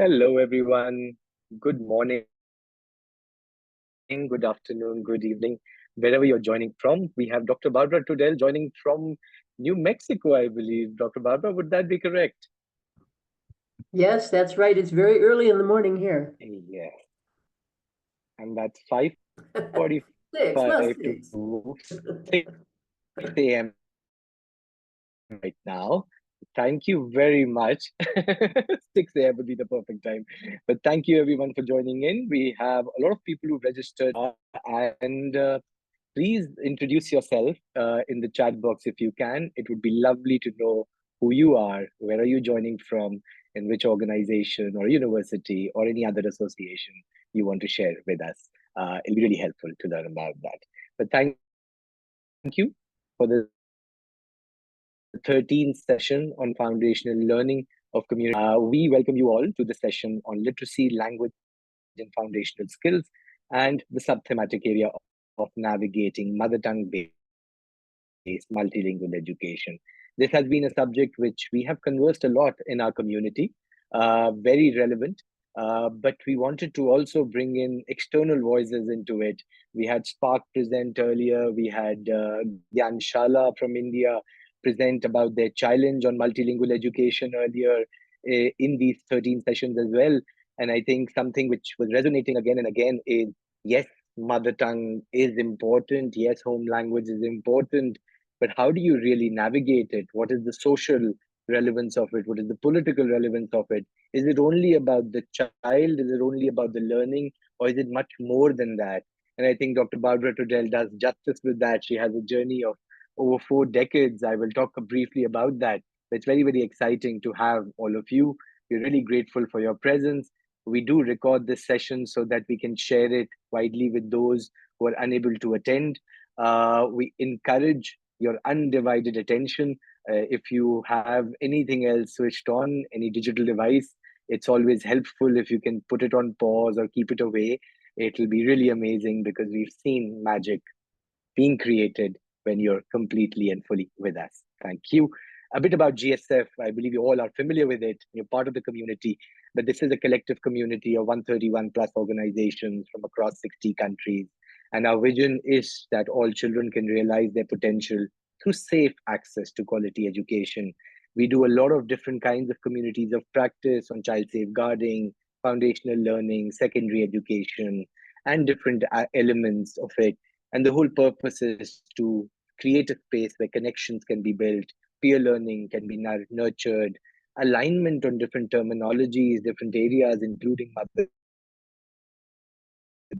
Hello, everyone. Good morning, good afternoon, good evening, wherever you're joining from. We have Dr. Barbara Trudell joining from New Mexico, I believe. Dr. Barbara, would that be correct? Yes, that's right. It's very early in the morning here. Yes, and that's 5:45 Well, six. to 6 a.m. right now. Thank you very much. 6 a.m. would be the perfect time. But thank you, everyone, for joining in. We have a lot of people who registered, and please introduce yourself in the chat box if you can. It would be lovely to know who you are, where are you joining from, in which organization or university or any other association you want to share with us. It'll be really helpful to learn about that. But thank you for the 13th session on foundational learning of community. We welcome you all to the session on literacy, language, and foundational skills, and the subthematic area of navigating mother tongue based multilingual education. This has been a subject which we have conversed a lot in our community, very relevant. But we wanted to also bring in external voices into it. We had Spark present earlier. We had Gyan Shala from India present about their challenge on multilingual education earlier in these 13 sessions as well. And I think something which was resonating again and again is yes, mother tongue is important. Yes, home language is important, but how do you really navigate it? What is the social relevance of it? What is the political relevance of it? Is it only about the child? Is it only about the learning? Or is it much more than that? And I think Dr. Barbara Trudell does justice with that. She has a journey of over 4 decades. I will talk briefly about that. It's very, very exciting to have all of you. We're really grateful for your presence. We do record this session so that we can share it widely with those who are unable to attend. We encourage your undivided attention. If you have anything else switched on, any digital device, it's always helpful if you can put it on pause or keep it away. It will be really amazing because we've seen magic being created when you're completely and fully with us. Thank you. A bit about GSF. I believe you all are familiar with it. You're part of the community, but this is a collective community of 131 plus organizations from across 60 countries. And our vision is that all children can realize their potential through safe access to quality education. We do a lot of different kinds of communities of practice on child safeguarding, foundational learning, secondary education, and different elements of it. And the whole purpose is to create a space where connections can be built, peer learning can be nurtured, alignment on different terminologies, different areas, including mother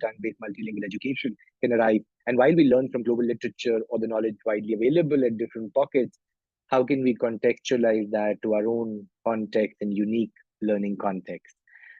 tongue-based multilingual education can arrive. And while we learn from global literature or the knowledge widely available at different pockets, how can we contextualize that to our own context and unique learning context?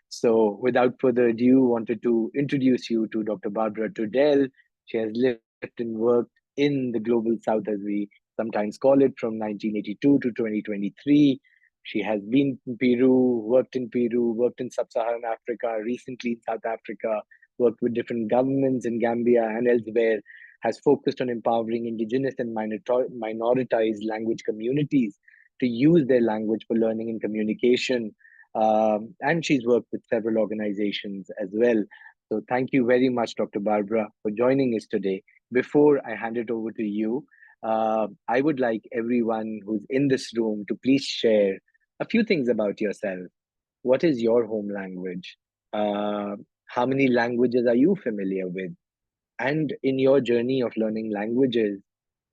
So without further ado, wanted to introduce you to Dr. Barbara Trudell. She has lived and worked in the global south, as we sometimes call it, from 1982 to 2023. She has been in Peru, worked in sub-Saharan Africa, recently in South Africa, worked with different governments in Gambia and elsewhere, has focused on empowering indigenous and minoritized language communities to use their language for learning and communication. And she's worked with several organizations as well. So thank you very much, Dr. Barbara, for joining us today. Before I hand it over to you, I would like everyone who's in this room to please share a few things about yourself. What is your home language? Uh, how many languages are you familiar with? And in your journey of learning languages,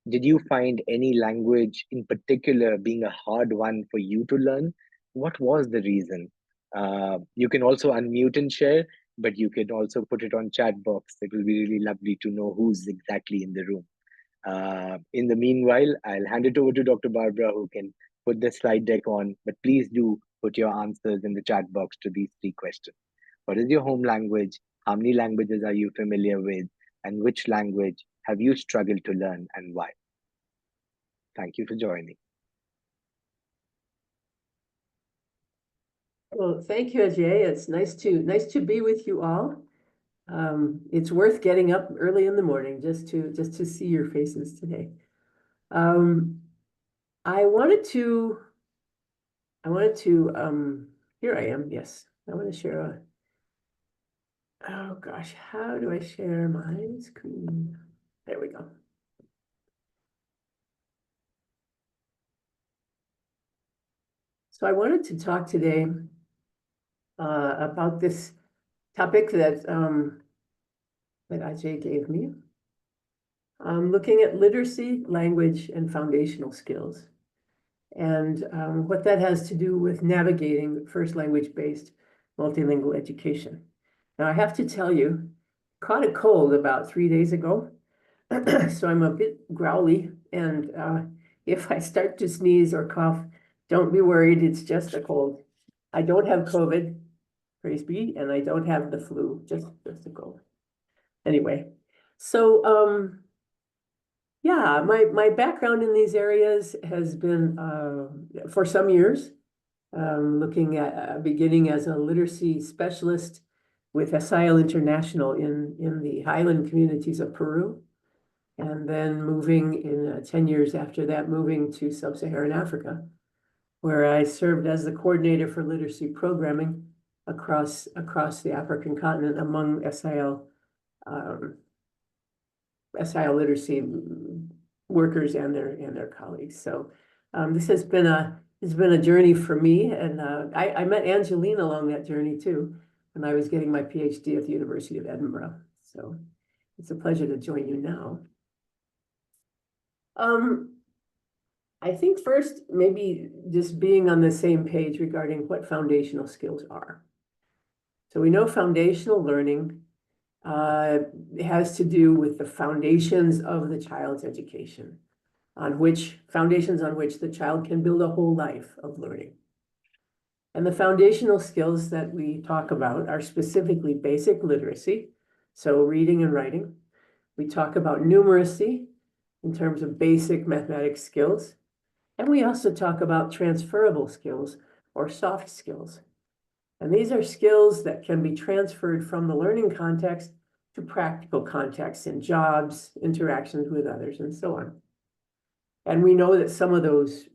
did you find any language in particular being a hard one for you to learn? What was the reason? You can also unmute and share, but you can also put it on chat box. It will be really lovely to know who's exactly in the room. In the meanwhile, I'll hand it over to Dr. Barbara, who can put the slide deck on. But please do put your answers in the chat box to these three questions. What is your home language? How many languages are you familiar with? And which language have you struggled to learn and why? Thank you for joining. Well, thank you, Ajay. It's nice to be with you all. It's worth getting up early in the morning just to see your faces today. I wanted to here I am, yes. I want to share oh gosh, how do I share my screen? There we go. So I wanted to talk today about this topic that Ajay gave me. Looking at literacy, language, and foundational skills, and what that has to do with navigating first language-based multilingual education. Now, I have to tell you, caught a cold about 3 days ago, so I'm a bit growly, and if I start to sneeze or cough, don't be worried, it's just a cold. I don't have COVID, praise be, and I don't have the flu, just a cold. Anyway, so yeah, my background in these areas has been for some years, looking at beginning as a literacy specialist with SIL International in the highland communities of Peru, and then moving in 10 years after that, moving to Sub-Saharan Africa, where I served as the coordinator for literacy programming across the African continent among SIL literacy workers and their colleagues. So this has been a journey for me, and I met Angelina along that journey too, when I was getting my PhD at the University of Edinburgh. So it's a pleasure to join you now. I think first, maybe just being on the same page regarding what foundational skills are. So we know foundational learning has to do with the foundations of the child's education, foundations on which the child can build a whole life of learning. And the foundational skills that we talk about are specifically basic literacy, so reading and writing. We talk about numeracy in terms of basic mathematics skills. And we also talk about transferable skills or soft skills. And these are skills that can be transferred from the learning context to practical contexts in jobs, interactions with others, and so on. And we know that some of those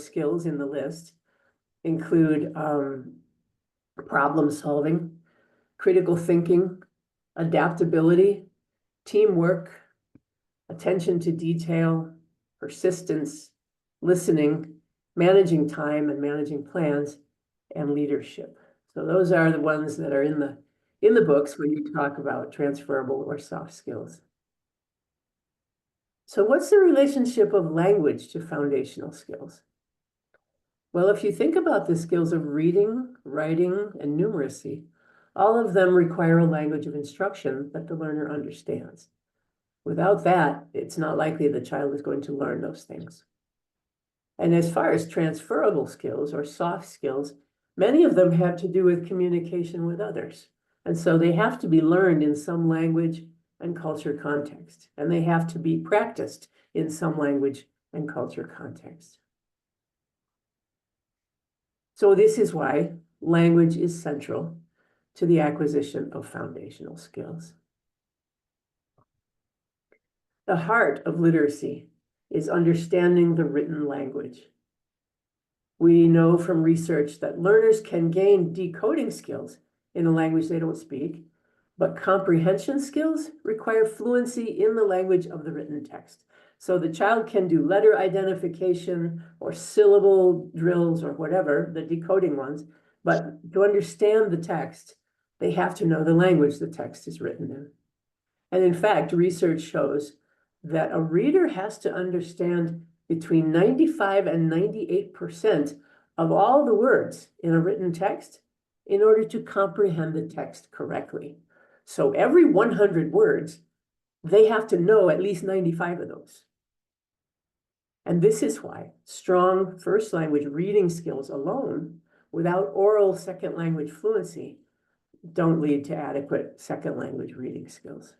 skills in the list include problem solving, critical thinking, adaptability, teamwork, attention to detail, persistence, listening, managing time and managing plans, and leadership. So those are the ones that are in the books when you talk about transferable or soft skills. So what's the relationship of language to foundational skills? Well, if you think about the skills of reading, writing, and numeracy, all of them require a language of instruction that the learner understands. Without that, it's not likely the child is going to learn those things. And as far as transferable skills or soft skills, many of them have to do with communication with others. And so they have to be learned in some language and culture context, and they have to be practiced in some language and culture context. So this is why language is central to the acquisition of foundational skills. The heart of literacy is understanding the written language. We know from research that learners can gain decoding skills in a language they don't speak, but comprehension skills require fluency in the language of the written text. So the child can do letter identification or syllable drills or whatever, the decoding ones, but to understand the text, they have to know the language the text is written in. And in fact, research shows that a reader has to understand between 95 and 98% of all the words in a written text in order to comprehend the text correctly. So every 100 words, they have to know at least 95 of those. And this is why strong first language reading skills alone, without oral second language fluency, don't lead to adequate second language reading skills.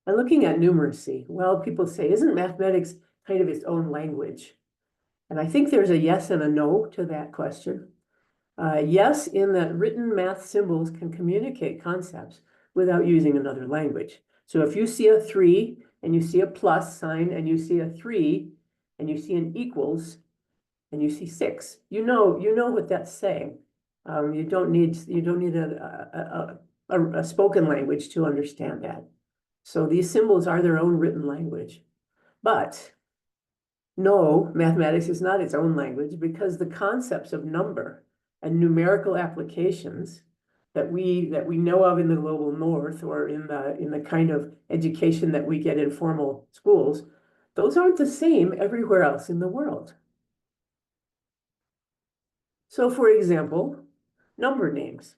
And looking at numeracy, well, people say, isn't mathematics kind of its own language? And I think there's a yes and a no to that question. Yes, in that written math symbols can communicate concepts without using another language. So if you see a 3 and you see a plus sign and you see a 3 and you see an equals, and you see 6, you know what that's saying. You don't need a spoken language to understand that. So these symbols are their own written language. But no, mathematics is not its own language, because the concepts of number and numerical applications that we know of in the global north, or in the kind of education that we get in formal schools, those aren't the same everywhere else in the world. So for example, number names.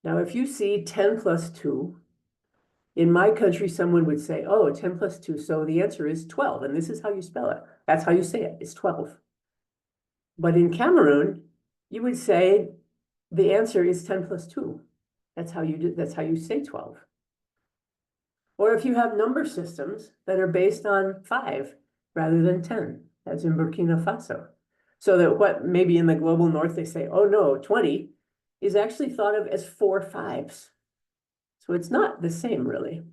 Now, if you see 10 plus 2, in my country, someone would say, oh, 10 plus 2, so the answer is 12, and this is how you spell it. That's how you say it, it's 12. But in Cameroon, you would say the answer is 10 plus 2. That's how you say 12. Or if you have number systems that are based on 5 rather than 10, as in Burkina Faso. So that what maybe in the global north they say, oh no, 20 is actually thought of as 4 5s. So it's not the same, really.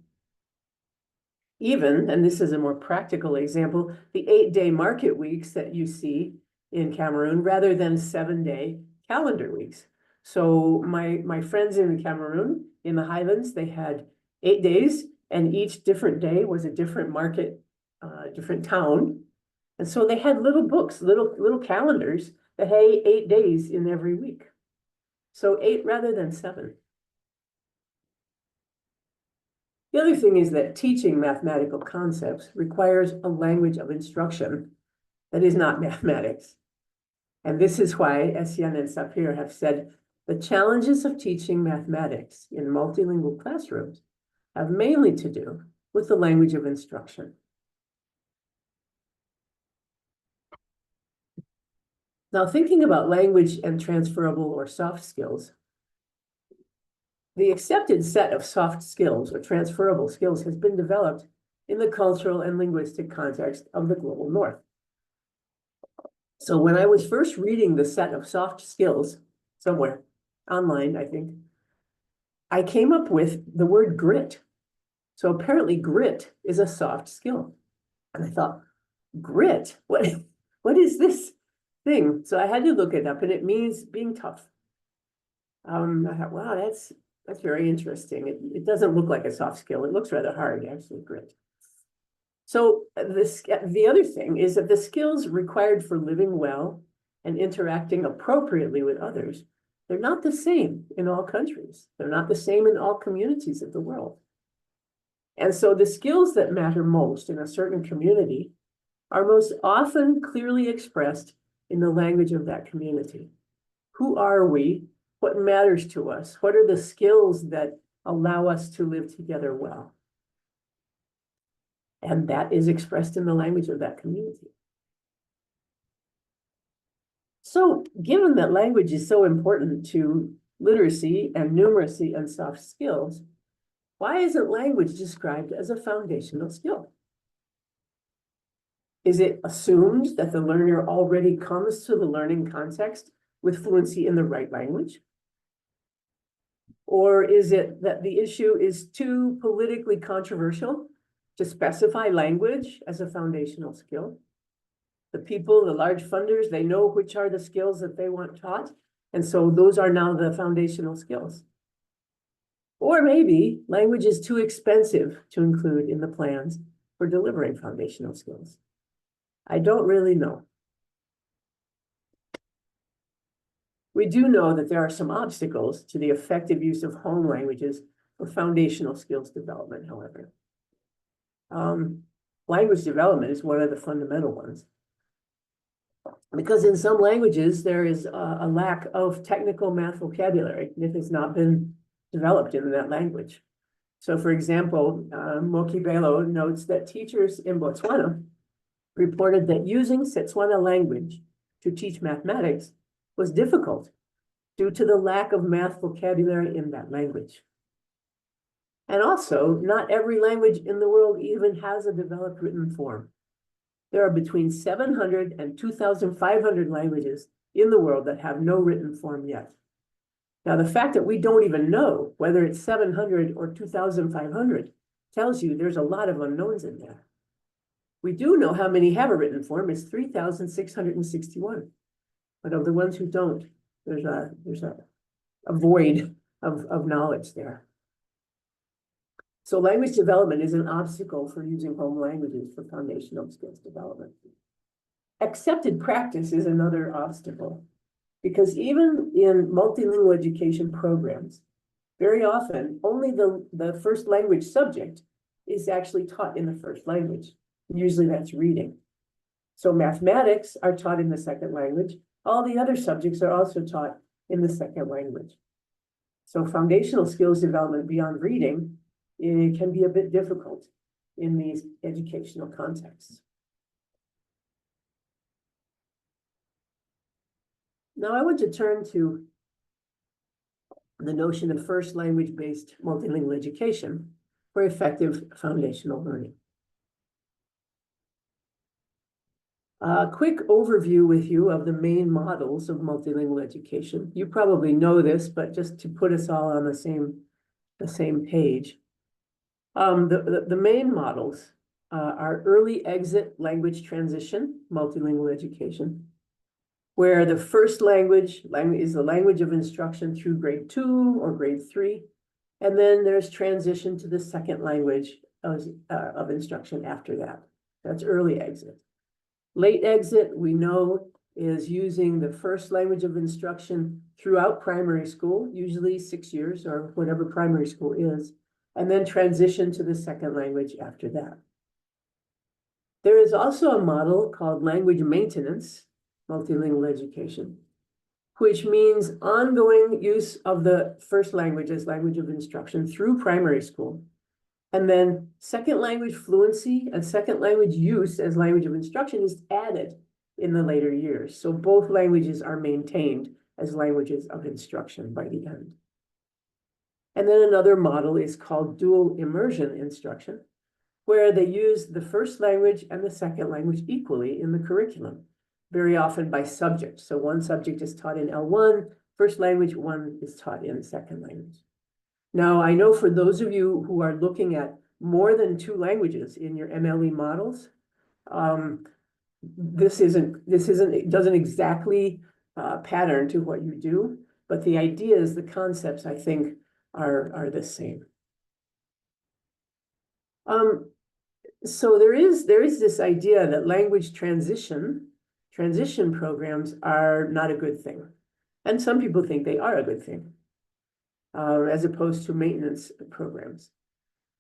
Even, and this is a more practical example, the 8-day market weeks that you see in Cameroon rather than 7-day calendar weeks. So my friends in Cameroon, in the highlands, they had 8 days, and each different day was a different market, different town. And so they had little books, little calendars that had 8 days in every week. So 8 rather than 7. The other thing is that teaching mathematical concepts requires a language of instruction that is not mathematics. And this is why Etienne and Sapir have said the challenges of teaching mathematics in multilingual classrooms have mainly to do with the language of instruction. Now, thinking about language and transferable or soft skills, the accepted set of soft skills or transferable skills has been developed in the cultural and linguistic context of the global north. So when I was first reading the set of soft skills somewhere online, I think, I came up with the word grit. So apparently grit is a soft skill. And I thought, grit? What is this thing? So I had to look it up, and it means being tough. I thought, wow, that's very interesting. It doesn't look like a soft skill. It looks rather hard, actually, grit. So the other thing is that the skills required for living well and interacting appropriately with others, they're not the same in all countries. They're not the same in all communities of the world. And so the skills that matter most in a certain community are most often clearly expressed in the language of that community. Who are we? What matters to us? What are the skills that allow us to live together well? And that is expressed in the language of that community. So, given that language is so important to literacy and numeracy and soft skills, why isn't language described as a foundational skill? Is it assumed that the learner already comes to the learning context with fluency in the right language? Or is it that the issue is too politically controversial to specify language as a foundational skill? The people, the large funders, they know which are the skills that they want taught, and so those are now the foundational skills. Or maybe language is too expensive to include in the plans for delivering foundational skills. I don't really know. We do know that there are some obstacles to the effective use of home languages for foundational skills development, however. Language development is one of the fundamental ones. Because in some languages, there is a lack of technical math vocabulary if it's not been developed in that language. So for example, Mokibelo notes that teachers in Botswana reported that using Setswana language to teach mathematics was difficult due to the lack of math vocabulary in that language. And also, not every language in the world even has a developed written form. There are between 700 and 2,500 languages in the world that have no written form yet. Now, the fact that we don't even know whether it's 700 or 2,500 tells you there's a lot of unknowns in there. We do know how many have a written form. It's 3,661. But of the ones who don't, there's a void of knowledge there. So language development is an obstacle for using home languages for foundational skills development. Accepted practice is another obstacle, because even in multilingual education programs, very often only the first language subject is actually taught in the first language. Usually that's reading. So mathematics are taught in the second language. All the other subjects are also taught in the second language. So foundational skills development beyond reading, it can be a bit difficult in these educational contexts. Now I want to turn to the notion of first language-based multilingual education for effective foundational learning. A quick overview with you of the main models of multilingual education. You probably know this, but just to put us all on the same page. The main models are early exit language transition, multilingual education, where the first language is the language of instruction through grade 2 or grade 3. And then there's transition to the second language of instruction after that. That's early exit. Late exit, we know, is using the first language of instruction throughout primary school, usually 6 years or whatever primary school is, and then transition to the second language after that. There is also a model called language maintenance, multilingual education, which means ongoing use of the first language as language of instruction through primary school, and then second language fluency and second language use as language of instruction is added in the later years. So both languages are maintained as languages of instruction by the end. And then another model is called dual immersion instruction, where they use the first language and the second language equally in the curriculum, very often by subject. So one subject is taught in L1, first language, one is taught in second language. Now, I know for those of you who are looking at more than 2 languages in your MLE models, it doesn't exactly pattern to what you do, but the ideas, the concepts, I think, are the same. So there is this idea that language transition programs are not a good thing. And some people think they are a good thing, as opposed to maintenance programs.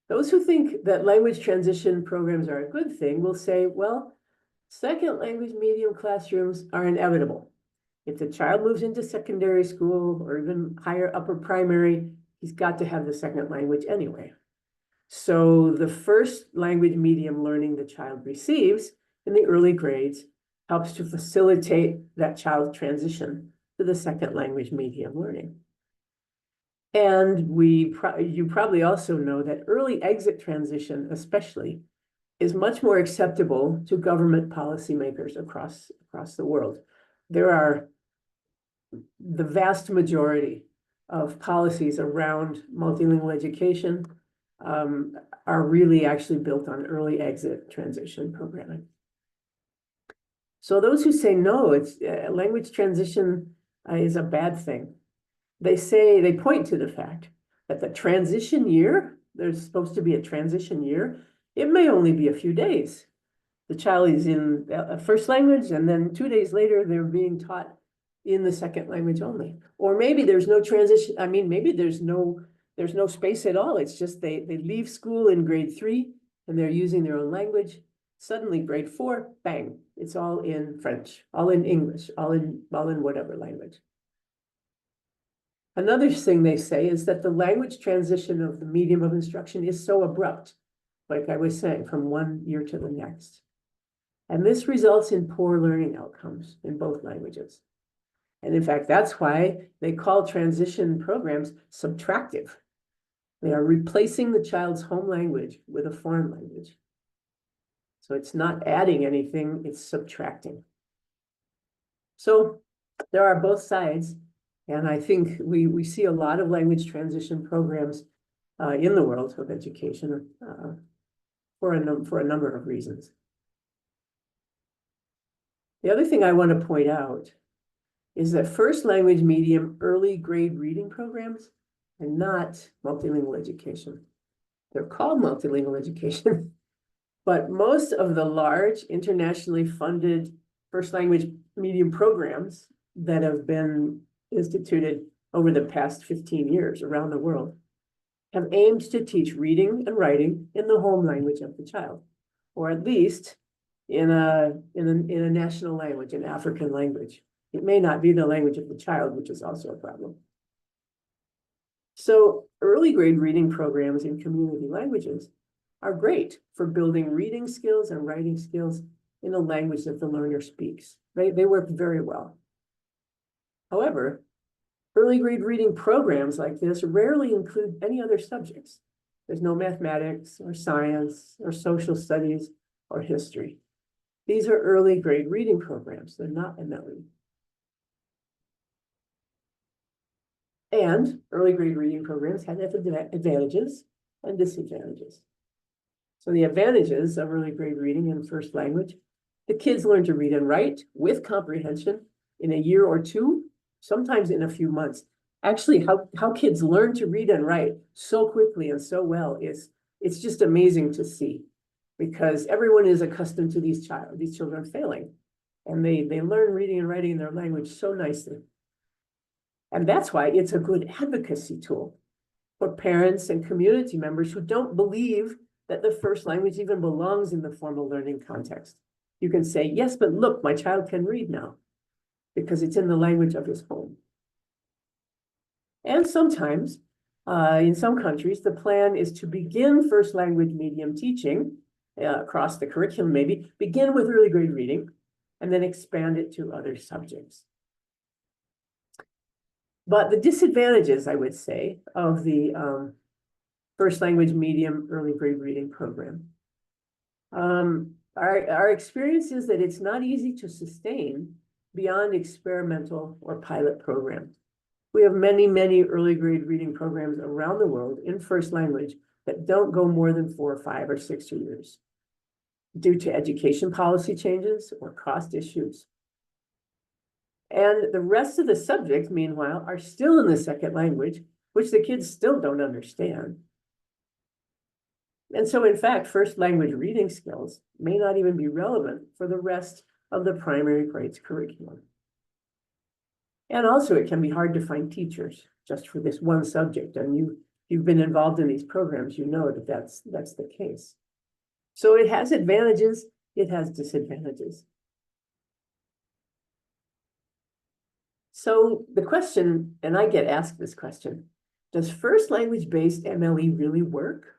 Those who think that language transition programs are a good thing will say, well, second language medium classrooms are inevitable. If the child moves into secondary school or even higher upper primary, he's got to have the second language anyway. So the first language medium learning the child receives in the early grades helps to facilitate that child's transition to the second language medium learning. And you probably also know that early exit transition, especially, is much more acceptable to government policymakers across the world. There are the vast majority of policies around multilingual education are really actually built on early exit transition programming. So those who say no, it's language transition is a bad thing. They point to the fact that the transition year, there's supposed to be a transition year, it may only be a few days. The child is in a first language, and then 2 days later, they're being taught in the second language only. Or maybe there's no transition. I mean, maybe there's no space at all. It's just they leave school in grade 3 and they're using their own language. Suddenly grade 4, bang, it's all in French, all in English, all in whatever language. Another thing they say is that the language transition of the medium of instruction is so abrupt, like I was saying, from one year to the next. And this results in poor learning outcomes in both languages. And in fact, that's why they call transition programs subtractive. They are replacing the child's home language with a foreign language. So it's not adding anything, it's subtracting. So there are both sides. And I think we see a lot of language transition programs in the world of education for a number of reasons. The other thing I want to point out is that first language medium early grade reading programs are not multilingual education. They're called multilingual education, but most of the large internationally funded first language medium programs that have been instituted over the past 15 years around the world have aimed to teach reading and writing in the home language of the child, or at least in a national language, an African language. It may not be the language of the child, which is also a problem. So early grade reading programs in community languages are great for building reading skills and writing skills in a language that the learner speaks. They work very well. However, early grade reading programs like this rarely include any other subjects. There's no mathematics or science or social studies or history. These are early grade reading programs. They're not MLE. And early grade reading programs have advantages and disadvantages. So the advantages of early grade reading in first language, the kids learn to read and write with comprehension in a year or two, sometimes in a few months. Actually, how kids learn to read and write so quickly and so well it's just amazing to see, because everyone is accustomed to these children failing, and they learn reading and writing in their language so nicely. And that's why it's a good advocacy tool for parents and community members who don't believe that the first language even belongs in the formal learning context. You can say, yes, but look, my child can read now because it's in the language of his home. And sometimes, in some countries, the plan is to begin first language medium teaching across the curriculum, maybe begin with early grade reading and then expand it to other subjects. But the disadvantages, I would say, of the first language medium early grade reading program. Our experience is that it's not easy to sustain beyond experimental or pilot programs. We have many, many early grade reading programs around the world in first language that don't go more than 4 or 5 or 6 years due to education policy changes or cost issues. And the rest of the subjects, meanwhile, are still in the second language, which the kids still don't understand. And so, in fact, first language reading skills may not even be relevant for the rest of the primary grades curriculum. And also, it can be hard to find teachers just for this one subject. And you've been involved in these programs, you know that that's the case. So it has advantages, it has disadvantages. So the question, and I get asked this question, does first language-based MLE really work?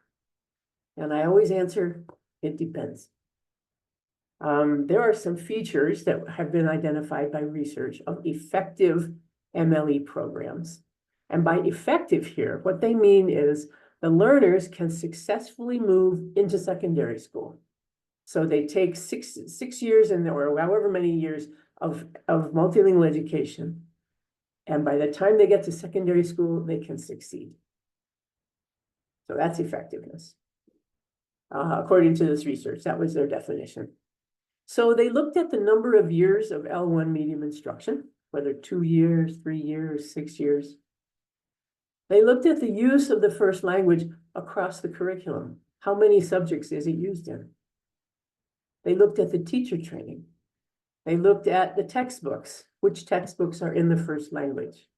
And I always answer, it depends. There are some features that have been identified by research of effective MLE programs. And by effective here, what they mean is the learners can successfully move into secondary school. So they take six years or however many years of multilingual education. And by the time they get to secondary school, they can succeed. So that's effectiveness. According to this research, that was their definition. So they looked at the number of years of L1 medium instruction, whether 2 years, 3 years, 6 years. They looked at the use of the first language across the curriculum. How many subjects is it used in? They looked at the teacher training. They looked at the textbooks, which textbooks are in the first language.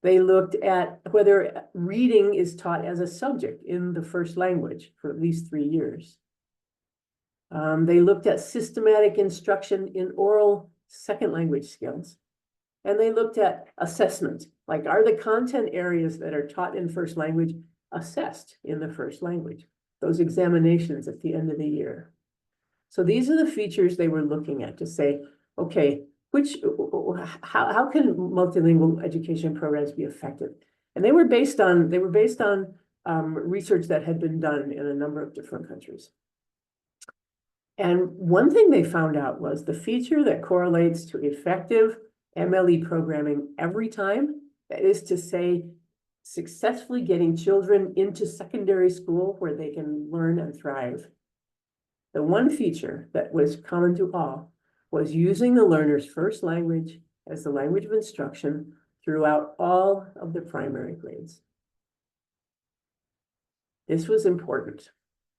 They looked at whether reading is taught as a subject in the first language for at least 3 years. They looked at systematic instruction in oral second language skills. And they looked at assessment, like are the content areas that are taught in first language assessed in the first language, those examinations at the end of the year. So these are the features they were looking at to say, okay, how can multilingual education programs be effective? And they were based on research that had been done in a number of different countries. And one thing they found out was the feature that correlates to effective MLE programming every time, that is to say, successfully getting children into secondary school where they can learn and thrive. The one feature that was common to all was using the learner's first language as the language of instruction throughout all of the primary grades. This was important.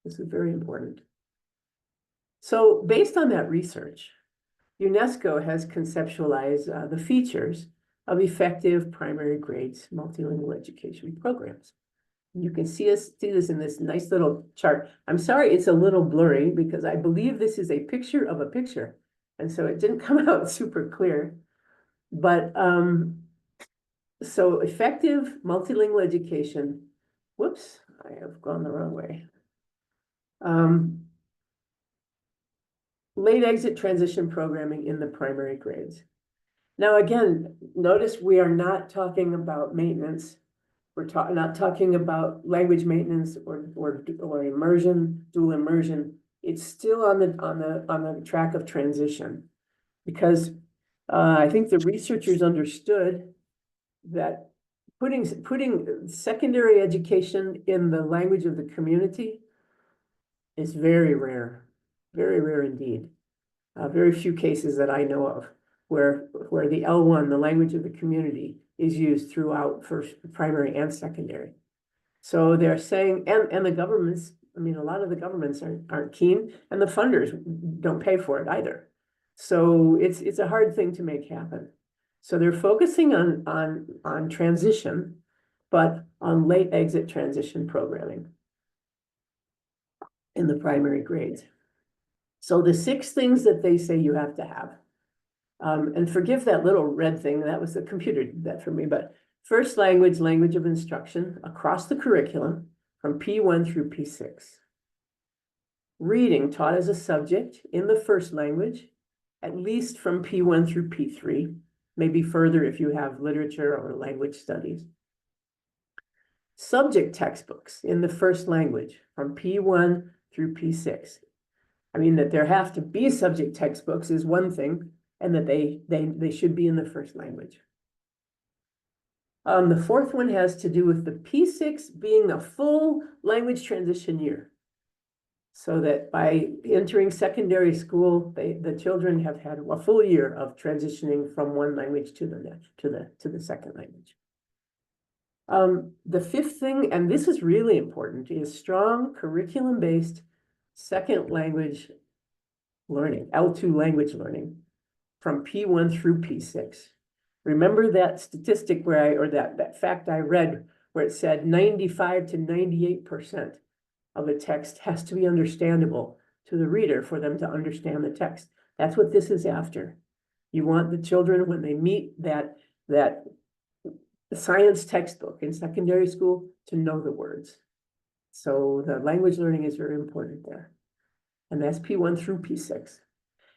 This is very important. So based on that research, UNESCO has conceptualized the features of effective primary grades multilingual education programs. You can see this in this nice little chart. I'm sorry, it's a little blurry because I believe this is a picture of a picture. And so it didn't come out super clear. But so effective multilingual education, whoops, I have gone the wrong way. Late exit transition programming in the primary grades. Now, again, notice we are not talking about maintenance. We're not talking about language maintenance or immersion, dual immersion. It's still on the track of transition, because I think the researchers understood that putting secondary education in the language of the community is very rare indeed. Very few cases that I know of where the L1, the language of the community, is used throughout first primary and secondary. So they're saying, and the governments, I mean, a lot of the governments aren't keen, and the funders don't pay for it either. So it's a hard thing to make happen. So they're focusing on transition, but on late exit transition programming in the primary grades. So the 6 things that they say you have to have, and forgive that little red thing, that was the computer did that for me, but first language, language of instruction across the curriculum from P1 through P6. Reading taught as a subject in the first language, at least from P1 through P3, maybe further if you have literature or language studies. Subject textbooks in the first language from P1 through P6. I mean, that there have to be subject textbooks is one thing, and that they should be in the first language. The 4th one has to do with the P6 being a full language transition year. So that by entering secondary school, the children have had a full year of transitioning from one language to the next, to the second language. The 5th thing, and this is really important, is strong curriculum-based second language learning, L2 language learning from P1 through P6. Remember that statistic or that fact I read where it said 95 to 98% of the text has to be understandable to the reader for them to understand the text. That's what this is after. You want the children, when they meet that science textbook in secondary school, to know the words. So the language learning is very important there. And that's P1 through P6.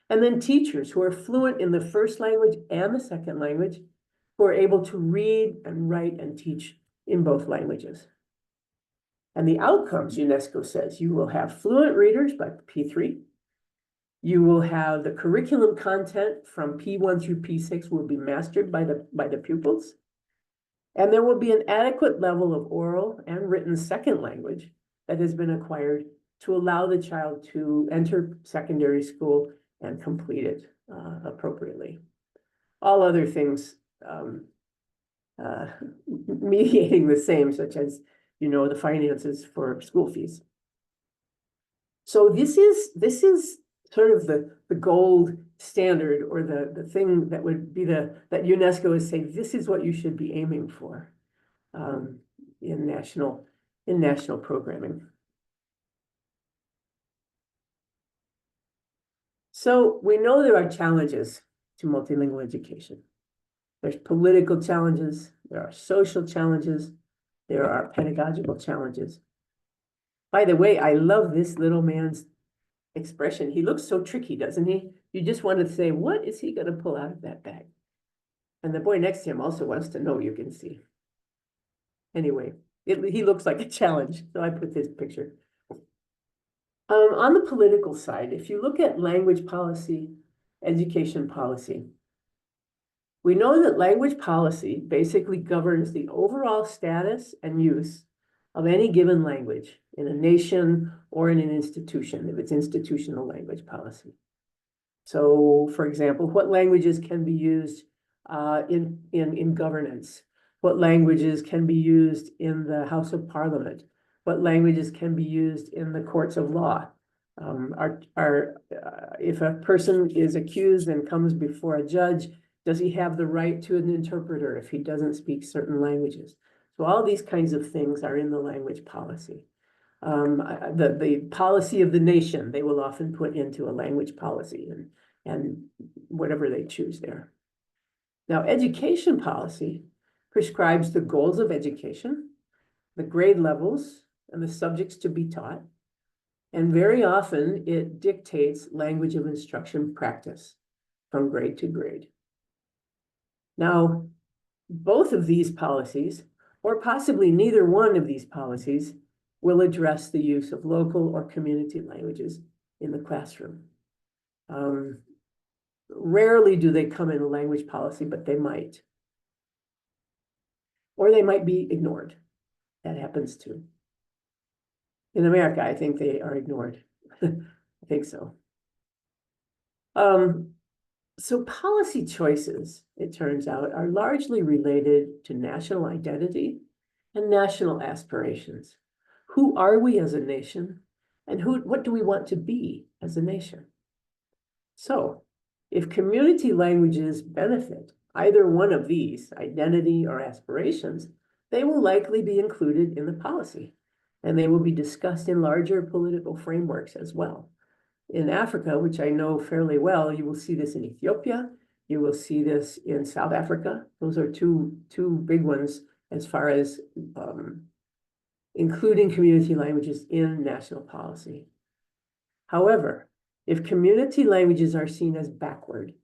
And then teachers who are fluent in the first language and the second language, who are able to read and write and teach in both languages. And the outcomes, UNESCO says, you will have fluent readers by P3. You will have the curriculum content from P1 through P6 will be mastered by the pupils. And there will be an adequate level of oral and written second language that has been acquired to allow the child to enter secondary school and complete it appropriately. All other things mediating the same, such as, the finances for school fees. So this is sort of the gold standard, or the thing that would be that UNESCO is saying this is what you should be aiming for in national programming. So we know there are challenges to multilingual education. There's political challenges, there are social challenges, there are pedagogical challenges. By the way, I love this little man's expression. He looks so tricky, doesn't he? You just want to say, what is he going to pull out of that bag? And the boy next to him also wants to know, you can see. Anyway, he looks like a challenge, so I put this picture. On the political side, if you look at language policy, education policy, we know that language policy basically governs the overall status and use of any given language in a nation or in an institution, if it's institutional language policy. So, for example, what languages can be used in governance? What languages can be used in the House of Parliament? What languages can be used in the courts of law? If a person is accused and comes before a judge, does he have the right to an interpreter if he doesn't speak certain languages? So all these kinds of things are in the language policy. The policy of the nation, they will often put into a language policy and whatever they choose there. Now, education policy prescribes the goals of education, the grade levels, and the subjects to be taught. And very often it dictates language of instruction practice from grade to grade. Now, both of these policies, or possibly neither one of these policies, will address the use of local or community languages in the classroom. Rarely do they come in a language policy, but they might. Or they might be ignored. That happens too. In America, I think they are ignored. I think so. So policy choices, it turns out, are largely related to national identity and national aspirations. Who are we as a nation? And what do we want to be as a nation? So, if community languages benefit either one of these, identity or aspirations, they will likely be included in the policy, and they will be discussed in larger political frameworks as well. In Africa, which I know fairly well, you will see this in Ethiopia, you will see this in South Africa. Those are two big ones as far as including community languages in national policy. However, if community languages are seen as backward,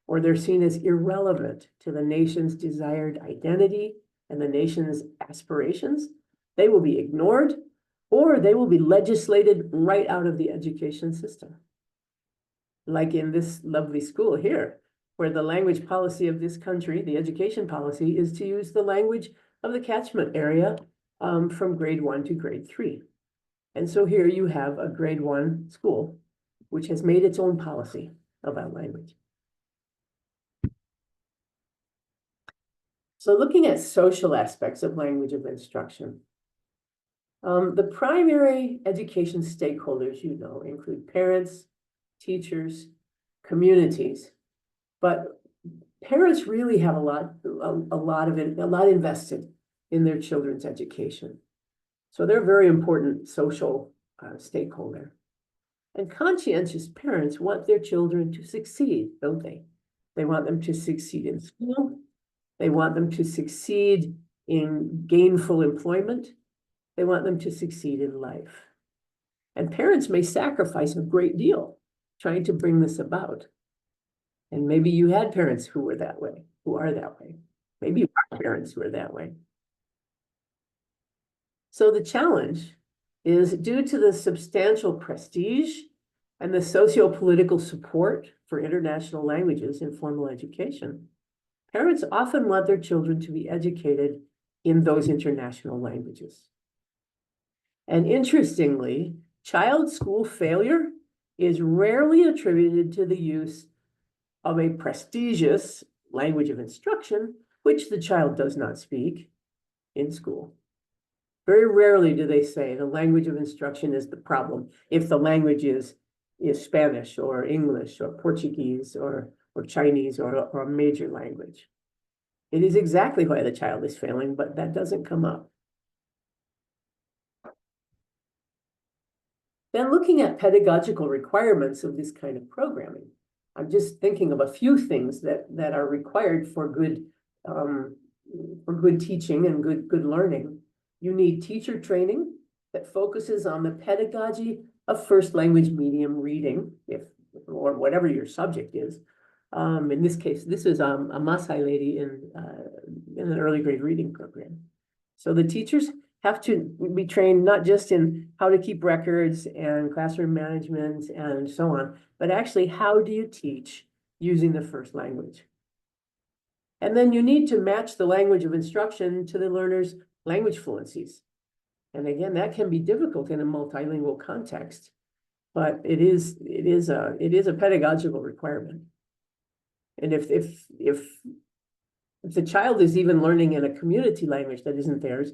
or they're seen as irrelevant to the nation's desired identity and the nation's aspirations, they will be ignored, or they will be legislated right out of the education system. Like in this lovely school here, where the language policy of this country, the education policy, is to use the language of the catchment area from grade 1 to grade 3. And so here you have a grade 1 school, which has made its own policy about language. So looking at social aspects of language of instruction, the primary education stakeholders, you know, include parents, teachers, communities, but parents really have a lot invested in their children's education. So they're a very important social stakeholder. And conscientious parents want their children to succeed, don't they? They want them to succeed in school. They want them to succeed in gainful employment. They want them to succeed in life. And parents may sacrifice a great deal trying to bring this about. And maybe you had parents who were that way, who are that way. Maybe you have parents who are that way. So the challenge is, due to the substantial prestige and the socio-political support for international languages in formal education, parents often want their children to be educated in those international languages. And interestingly, child school failure is rarely attributed to the use of a prestigious language of instruction, which the child does not speak in school. Very rarely do they say the language of instruction is the problem if the language is Spanish or English or Portuguese or Chinese or a major language. It is exactly why the child is failing, but that doesn't come up. Then looking at pedagogical requirements of this kind of programming, I'm just thinking of a few things that are required for good teaching and good learning. You need teacher training that focuses on the pedagogy of first language medium reading, or whatever your subject is. In this case, this is a Maasai lady in an early grade reading program. So the teachers have to be trained not just in how to keep records and classroom management and so on, but actually how do you teach using the first language. And then you need to match the language of instruction to the learner's language fluencies. And again, that can be difficult in a multilingual context. but it is a pedagogical requirement. And if the child is even learning in a community language that isn't theirs,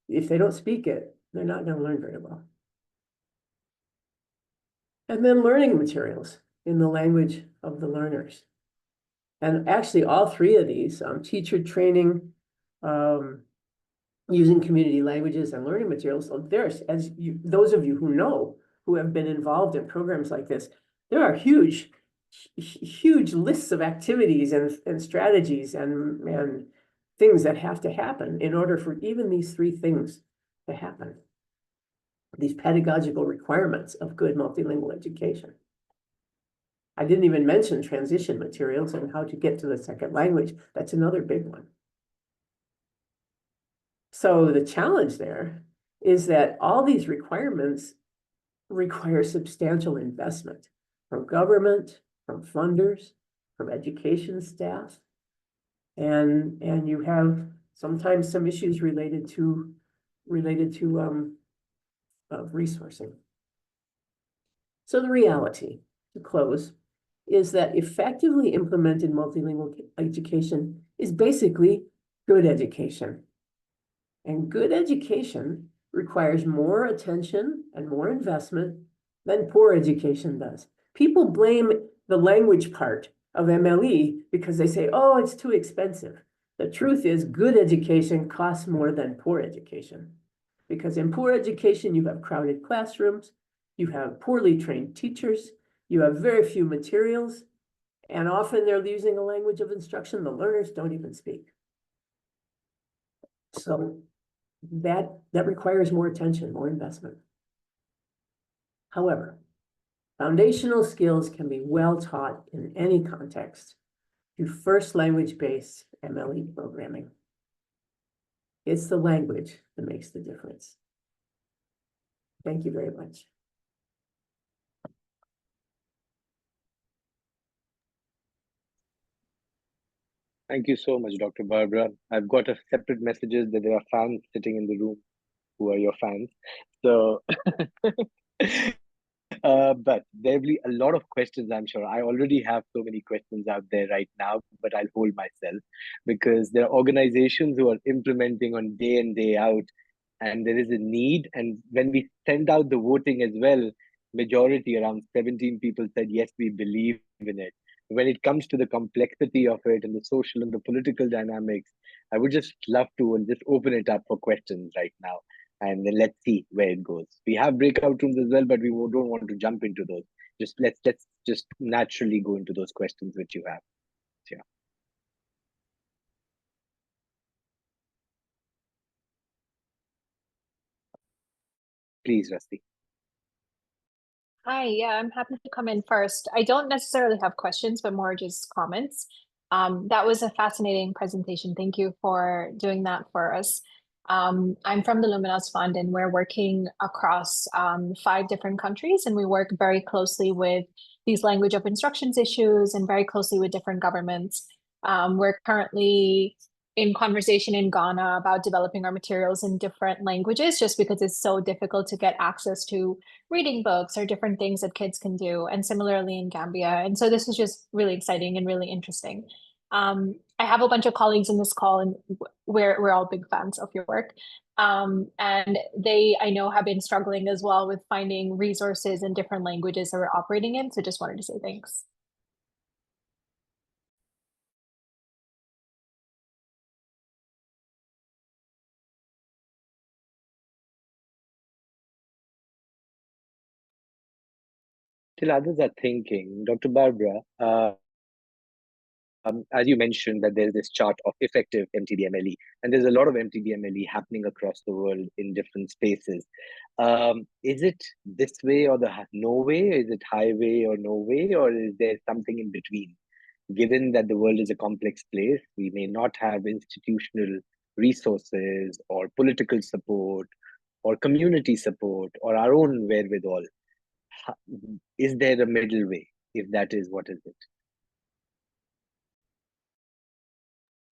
if they don't speak it, they're not going to learn very well. And then learning materials in the language of the learners. And actually, all three of these, teacher training, using community languages and learning materials. So there's, those of you who have been involved in programs like this, there are huge lists of activities and strategies and things that have to happen in order for even these three things to happen. These pedagogical requirements of good multilingual education. I didn't even mention transition materials and how to get to the second language. That's another big one. So the challenge there is that all these requirements require substantial investment from government, from funders, from education staff, and you have sometimes some issues related to resourcing. So the reality, to close, is that effectively implemented multilingual education is basically good education. And good education requires more attention and more investment than poor education does. People blame the language part of MLE because they say, oh, it's too expensive. The truth is, good education costs more than poor education. Because in poor education, you have crowded classrooms, you have poorly trained teachers, you have very few materials, and often they're using a language of instruction the learners don't even speak. So that requires more attention, more investment. However, foundational skills can be well taught in any context through first language-based MLE programming. It's the language that makes the difference. Thank you very much. Thank you so much, Dr. Barbara. I've got a separate messages that there are fans sitting in the room who are your fans. So, but there'll be a lot of questions, I'm sure. I already have so many questions out there right now, but I'll hold myself because there are organizations who are implementing on day in, day out, and there is a need. And when we send out the voting as well, majority, around 17 people said, yes, we believe in it. When it comes to the complexity of it and the social and the political dynamics, I would just love to and just open it up for questions right now. And then let's see where it goes. We have breakout rooms as well, but we don't want to jump into those. Let's just naturally go into those questions which you have. Yeah. Please, Rusty. Hi, yeah, I'm happy to come in first. I don't necessarily have questions, but more just comments. That was a fascinating presentation. Thank you for doing that for us. I'm from the Luminos Fund, and we're working across 5 different countries, and we work very closely with these language of instructions issues and very closely with different governments. We're currently in conversation in Ghana about developing our materials in different languages, just because it's so difficult to get access to reading books or different things that kids can do, and similarly in Gambia. And so this is just really exciting and really interesting. I have a bunch of colleagues in this call, and we're all big fans of your work. And they, I know, have been struggling as well with finding resources in different languages that we're operating in. So just wanted to say thanks. Till others are thinking, Dr. Barbara, as you mentioned, that there's this chart of effective MTBMLE, and there's a lot of MTBMLE happening across the world in different spaces. Is it this way or the no way? Is it highway or no way? Or is there something in between? Given that the world is a complex place, we may not have institutional resources or political support or community support or our own wherewithal. Is there a middle way? If that is, what is it?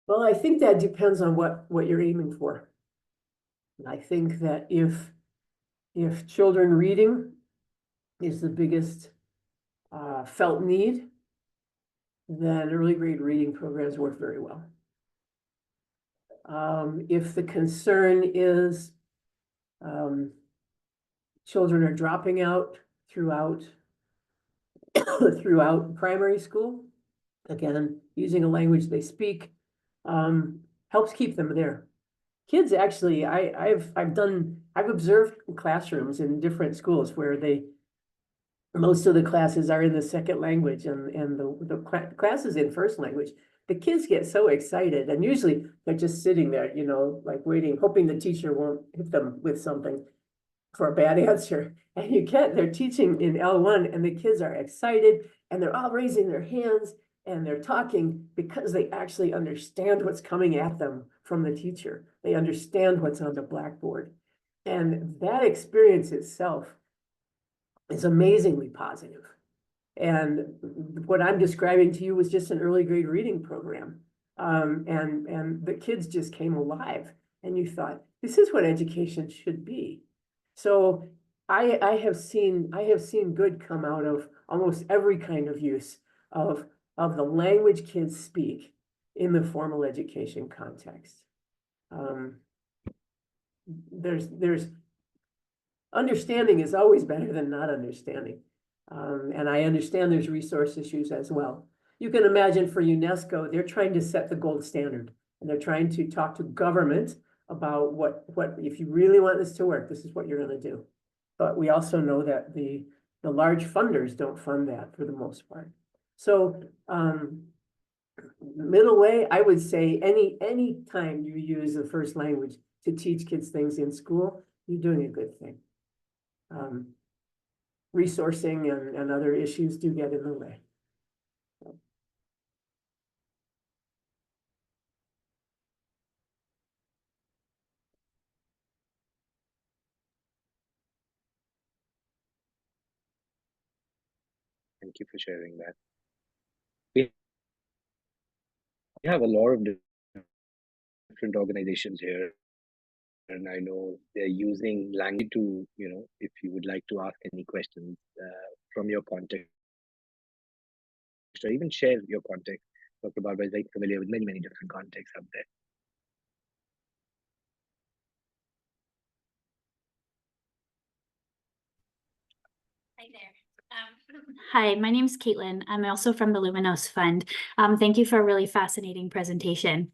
Well, I think that depends on what you're aiming for. I think that if children reading is the biggest felt need, then early grade reading programs work very well. If the concern is children are dropping out throughout primary school, again, using a language they speak helps keep them there. Kids actually, I've observed classrooms in different schools where most of the classes are in the second language and the classes in first language. The kids get so excited, and usually they're just sitting there, you know, like waiting, hoping the teacher won't hit them with something for a bad answer. And they're teaching in L1 and the kids are excited and they're all raising their hands and they're talking because they actually understand what's coming at them from the teacher. They understand what's on the blackboard. And that experience itself is amazingly positive. And what I'm describing to you was just an early grade reading program. And the kids just came alive and you thought, this is what education should be. So I have seen good come out of almost every kind of use of the language kids speak in the formal education context. There's understanding is always better than not understanding. And I understand there's resource issues as well. You can imagine for UNESCO, they're trying to set the gold standard and they're trying to talk to government about what if you really want this to work, this is what you're going to do. But we also know that the large funders don't fund that for the most part. So middle way, I would say any time you use the first language to teach kids things in school, you're doing a good thing. Resourcing and other issues do get in the way. Thank you for sharing that. We have a lot of different organizations here, and I know they're using language to, you know, if you would like to ask any questions from your context, or even share your context. Dr. Barbara is very familiar with many different contexts out there. Hi there. Hi, my name is Caitlin. I'm also from the Luminos Fund. Thank you for a really fascinating presentation.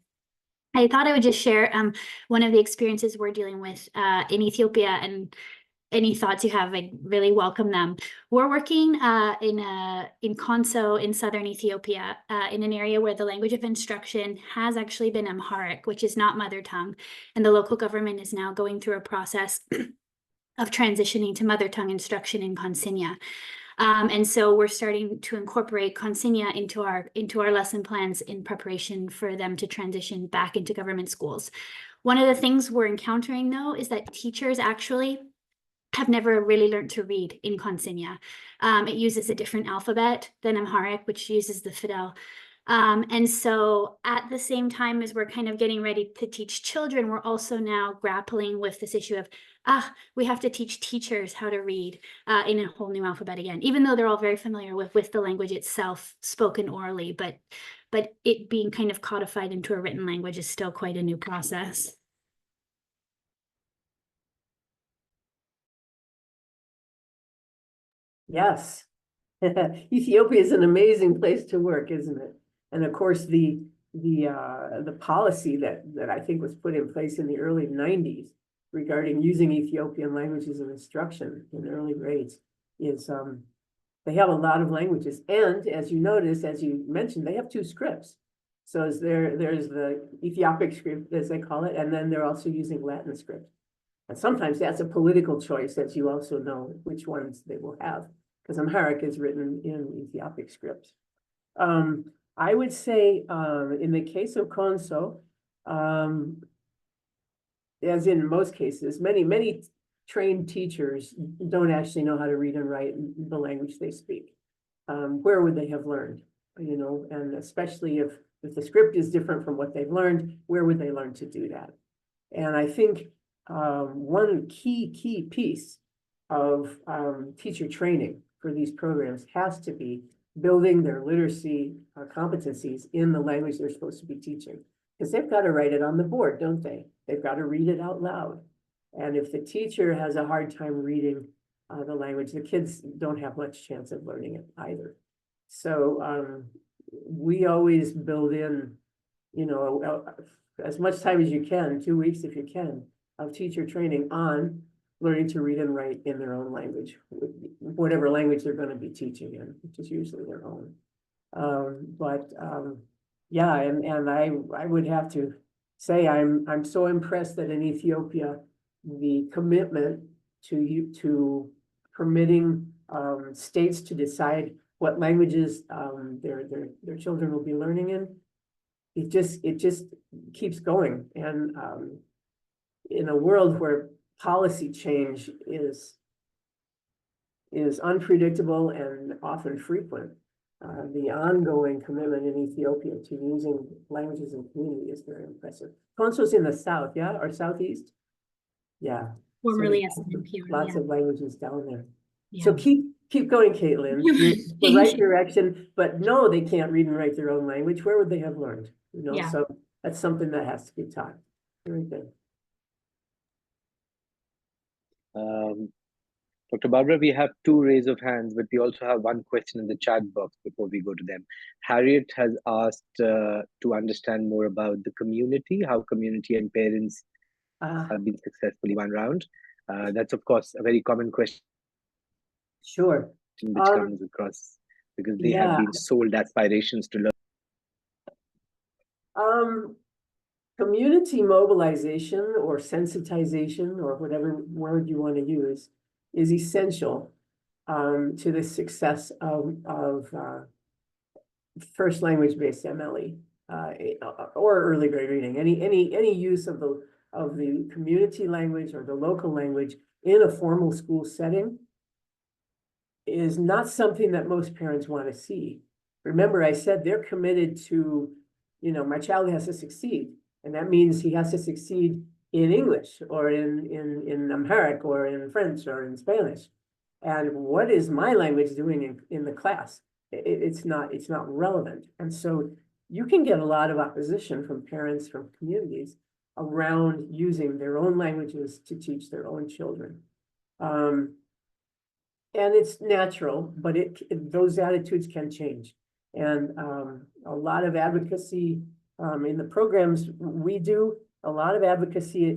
I thought I would just share one of the experiences we're dealing with in Ethiopia, and any thoughts you have, I really welcome them. We're working in Konso in southern Ethiopia in an area where the language of instruction has actually been Amharic, which is not mother tongue. And the local government is now going through a process of transitioning to mother tongue instruction in Consigna. And so we're starting to incorporate Consigna into our lesson plans in preparation for them to transition back into government schools. One of the things we're encountering, though, is that teachers actually have never really learned to read in Consigna. It uses a different alphabet than Amharic, which uses the Fidel. And so at the same time as we're kind of getting ready to teach children, we're also now grappling with this issue of, we have to teach teachers how to read in a whole new alphabet again, even though they're all very familiar with the language itself spoken orally, but it being kind of codified into a written language is still quite a new process. Yes. Ethiopia is an amazing place to work, isn't it? And of course, the policy that I think was put in place in the early 90s regarding using Ethiopian languages of instruction in early grades is they have a lot of languages. And as you notice, as you mentioned, they have two scripts. So there's the Ethiopic script, as they call it, and then they're also using Latin script. And sometimes that's a political choice, as you also know which ones they will have, because Amharic is written in Ethiopic script. I would say in the case of Konso, as in most cases, many trained teachers don't actually know how to read and write the language they speak. Where would they have learned? You know, and especially if the script is different from what they've learned, where would they learn to do that? And I think one key piece of teacher training for these programs has to be building their literacy competencies in the language they're supposed to be teaching. Because they've got to write it on the board, don't they? They've got to read it out loud. And if the teacher has a hard time reading the language, the kids don't have much chance of learning it either. So we always build in, you know, as much time as you can, 2 weeks if you can, of teacher training on learning to read and write in their own language, whatever language they're going to be teaching in, which is usually their own. Yeah, and I would have to say I'm so impressed that in Ethiopia, the commitment to permitting states to decide what languages their children will be learning in, it just keeps going. And in a world where policy change is unpredictable and often frequent, the ongoing commitment in Ethiopia to using languages in community is very impressive. Conso's in the south, yeah, or southeast? Yeah. Formerly So SNMPR, lots yeah. of languages down there. Yeah. So keep going, Caitlin. You're in the right direction, but no, they can't read and write their own language. Where would they have learned? You know, Yeah. so that's something that has to be taught. Very good. Dr. Barbara, we have 2 raise of hands, but we also have 1 question in the chat box before we go to them. Harriet has asked to understand more about the community, how community and parents have been successfully one round. That's, of course, a very common question. Sure. Which comes across because they have been sold aspirations to learn. Community mobilization or sensitization, or whatever word you want to use, is essential to the success of first language-based MLE or early grade reading. Any use of the community language or the local language in a formal school setting is not something that most parents want to see. Remember, I said they're committed to, you know, my child has to succeed. And that means he has to succeed in English or in Amharic or in French or in Spanish. And what is my language doing in the class? It's not relevant. And so you can get a lot of opposition from parents, from communities around using their own languages to teach their own children. And it's natural, but those attitudes can change. And a lot of advocacy in the programs we do, a lot of advocacy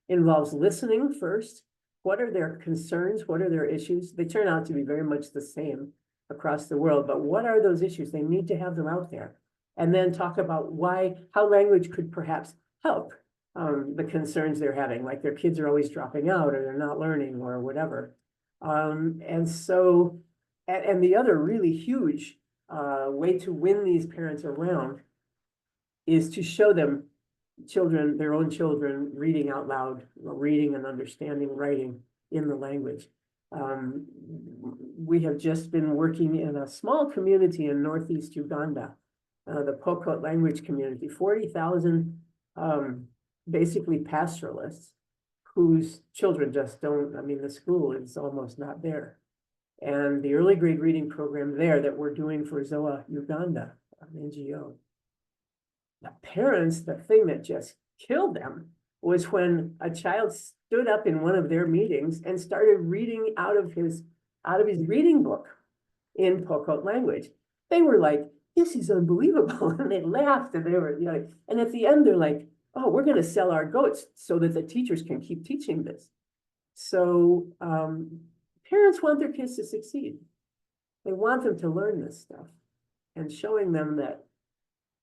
involves listening first. What are their concerns? What are their issues? They turn out to be very much the same across the world, but what are those issues? They need to have them out there. And then talk about how language could perhaps help the concerns they're having, like their kids are always dropping out or they're not learning or whatever. And the other really huge way to win these parents around is to show them their own children reading out loud, reading and understanding writing in the language. We have just been working in a small community in Northeast Uganda, the Pokot language community, 40,000 basically pastoralists whose children just don't, I mean, the school is almost not there. And the early grade reading program there that we're doing for ZOA Uganda, an NGO, the parents, the thing that just killed them was when a child stood up in one of their meetings and started reading out of his reading book in Pokot language. They were like, this is unbelievable. And they laughed and they were, you know, and at the end they're like, oh, we're going to sell our goats so that the teachers can keep teaching this. So parents want their kids to succeed. They want them to learn this stuff, and showing them that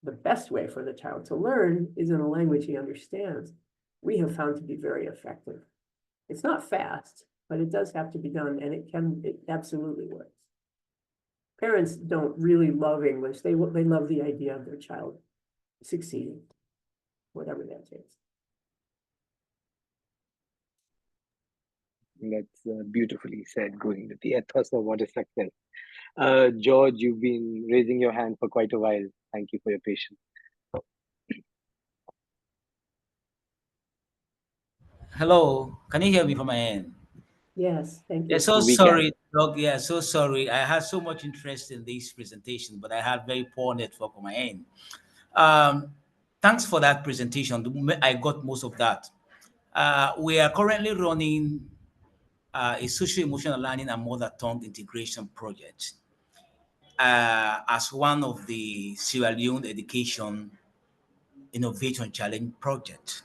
the best way for the child to learn is in a language he understands, we have found to be very effective. It's not fast, but it does have to be done, and it absolutely works. Parents don't really love English. They love the idea of their child succeeding, whatever that takes. That's beautifully said, going with the ethos of what is success. George, you've been raising your hand for quite a while. Thank you for your patience. Hello, can you hear me from my end? Yes, thank Yeah, you. so We sorry, Doug. Yeah, so sorry. I had so much interest in this presentation, but I had very poor network on my end. Um, Thanks for that presentation. I got most of that. We are currently running a social-emotional learning and mother tongue integration project as one of the Sierra Leone Education Innovation Challenge project.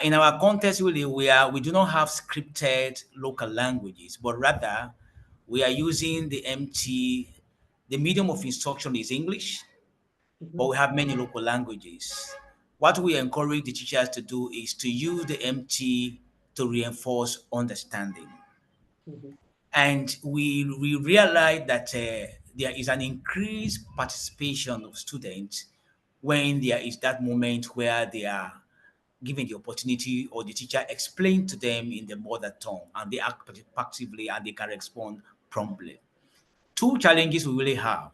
In our context, really, we do not have scripted local languages, but rather we are using the medium of instruction is English, but we have many local languages. What we encourage the teachers to do is to use the MT to reinforce understanding. Mhm. And we realize that there is an increased participation of students when there is that moment where they are given the opportunity or the teacher explain to them in the mother tongue and they act actively and they can respond promptly. Two challenges we really have.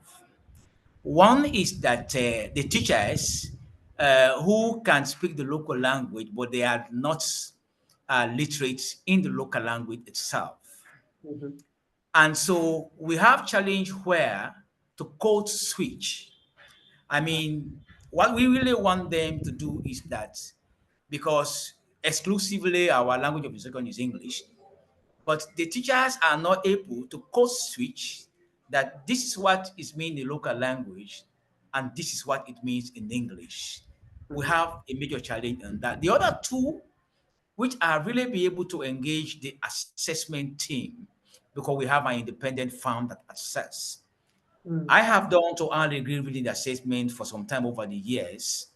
One is that the teachers who can speak the local language, but they are not literate in the local language itself. Mhm. And so we have challenge where to code switch. I mean, what we really want them to do is that because exclusively our language of instruction is English, but the teachers are not able to code switch that this is what is mean in the local language and this is what it means in English. We have a major challenge on that. The other two, which are really be able to engage the assessment team because we have an independent firm that assess. Mm. I have done to early degree reading assessment for some time over the years,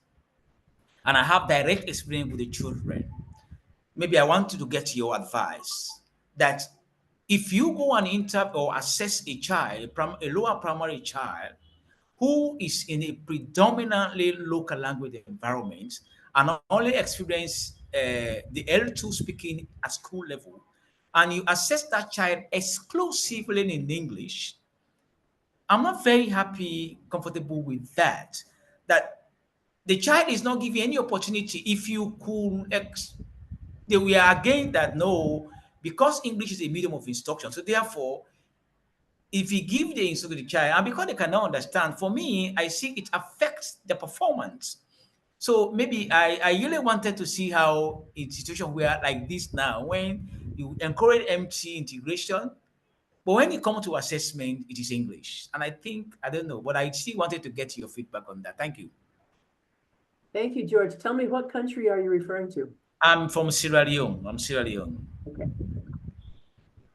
and I have direct experience with the children. Maybe I want you to get your advice that if you go and interview or assess a child, a lower primary child, who is in a predominantly local language environment and only experience the L2 speaking at school level, and you assess that child exclusively in English, I'm not very happy, comfortable with that. That the child is not given any opportunity. If you could, they were again that no, because English is a medium of instruction. So therefore, if you give the instruction to the child, and because they cannot understand, for me, I see it affects the performance. So maybe I really wanted to see how in situation where like this now, when you encourage MT integration, but when it comes to assessment, it is English. And I think, I don't know, but I still wanted to get your feedback on that. Thank you. Thank you, George. Tell me, what country are you referring to? I'm from Sierra Leone. I'm Sierra Leone. Okay.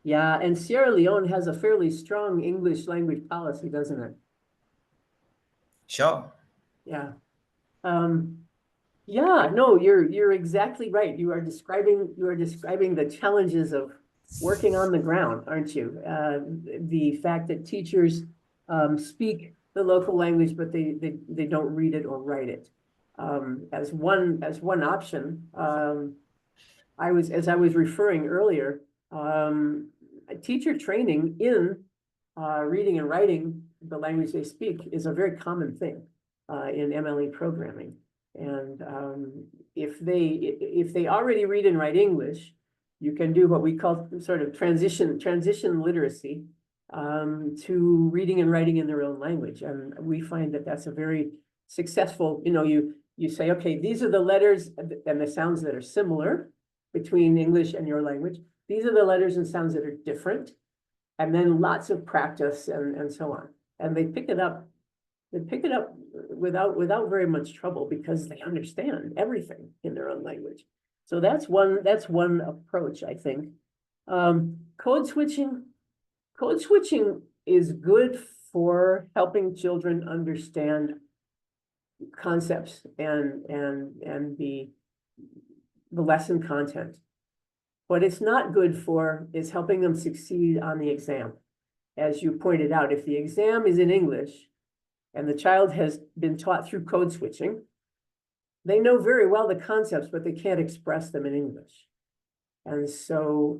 Yeah, and Sierra Leone has a fairly strong English language policy, doesn't it? Sure. Yeah. Yeah, no, you're exactly right. You are describing the challenges of working on the ground, aren't you? The fact that teachers speak the local language, but they don't read it or write it. As one option, as I was referring earlier, teacher training in reading and writing the language they speak is a very common thing in MLE programming. And if they already read and write English, you can do what we call sort of transition literacy to reading and writing in their own language. And we find that that's a very successful, you say, okay, these are the letters and the sounds that are similar between English and your language. These are the letters and sounds that are different. And then lots of practice and so on. And they pick it up without very much trouble because they understand everything in their own language. So that's one approach, I think. Code switching is good for helping children understand concepts and the lesson content. What it's not good for is helping them succeed on the exam. As you pointed out, if the exam is in English and the child has been taught through code switching, they know very well the concepts, but they can't express them in English. And so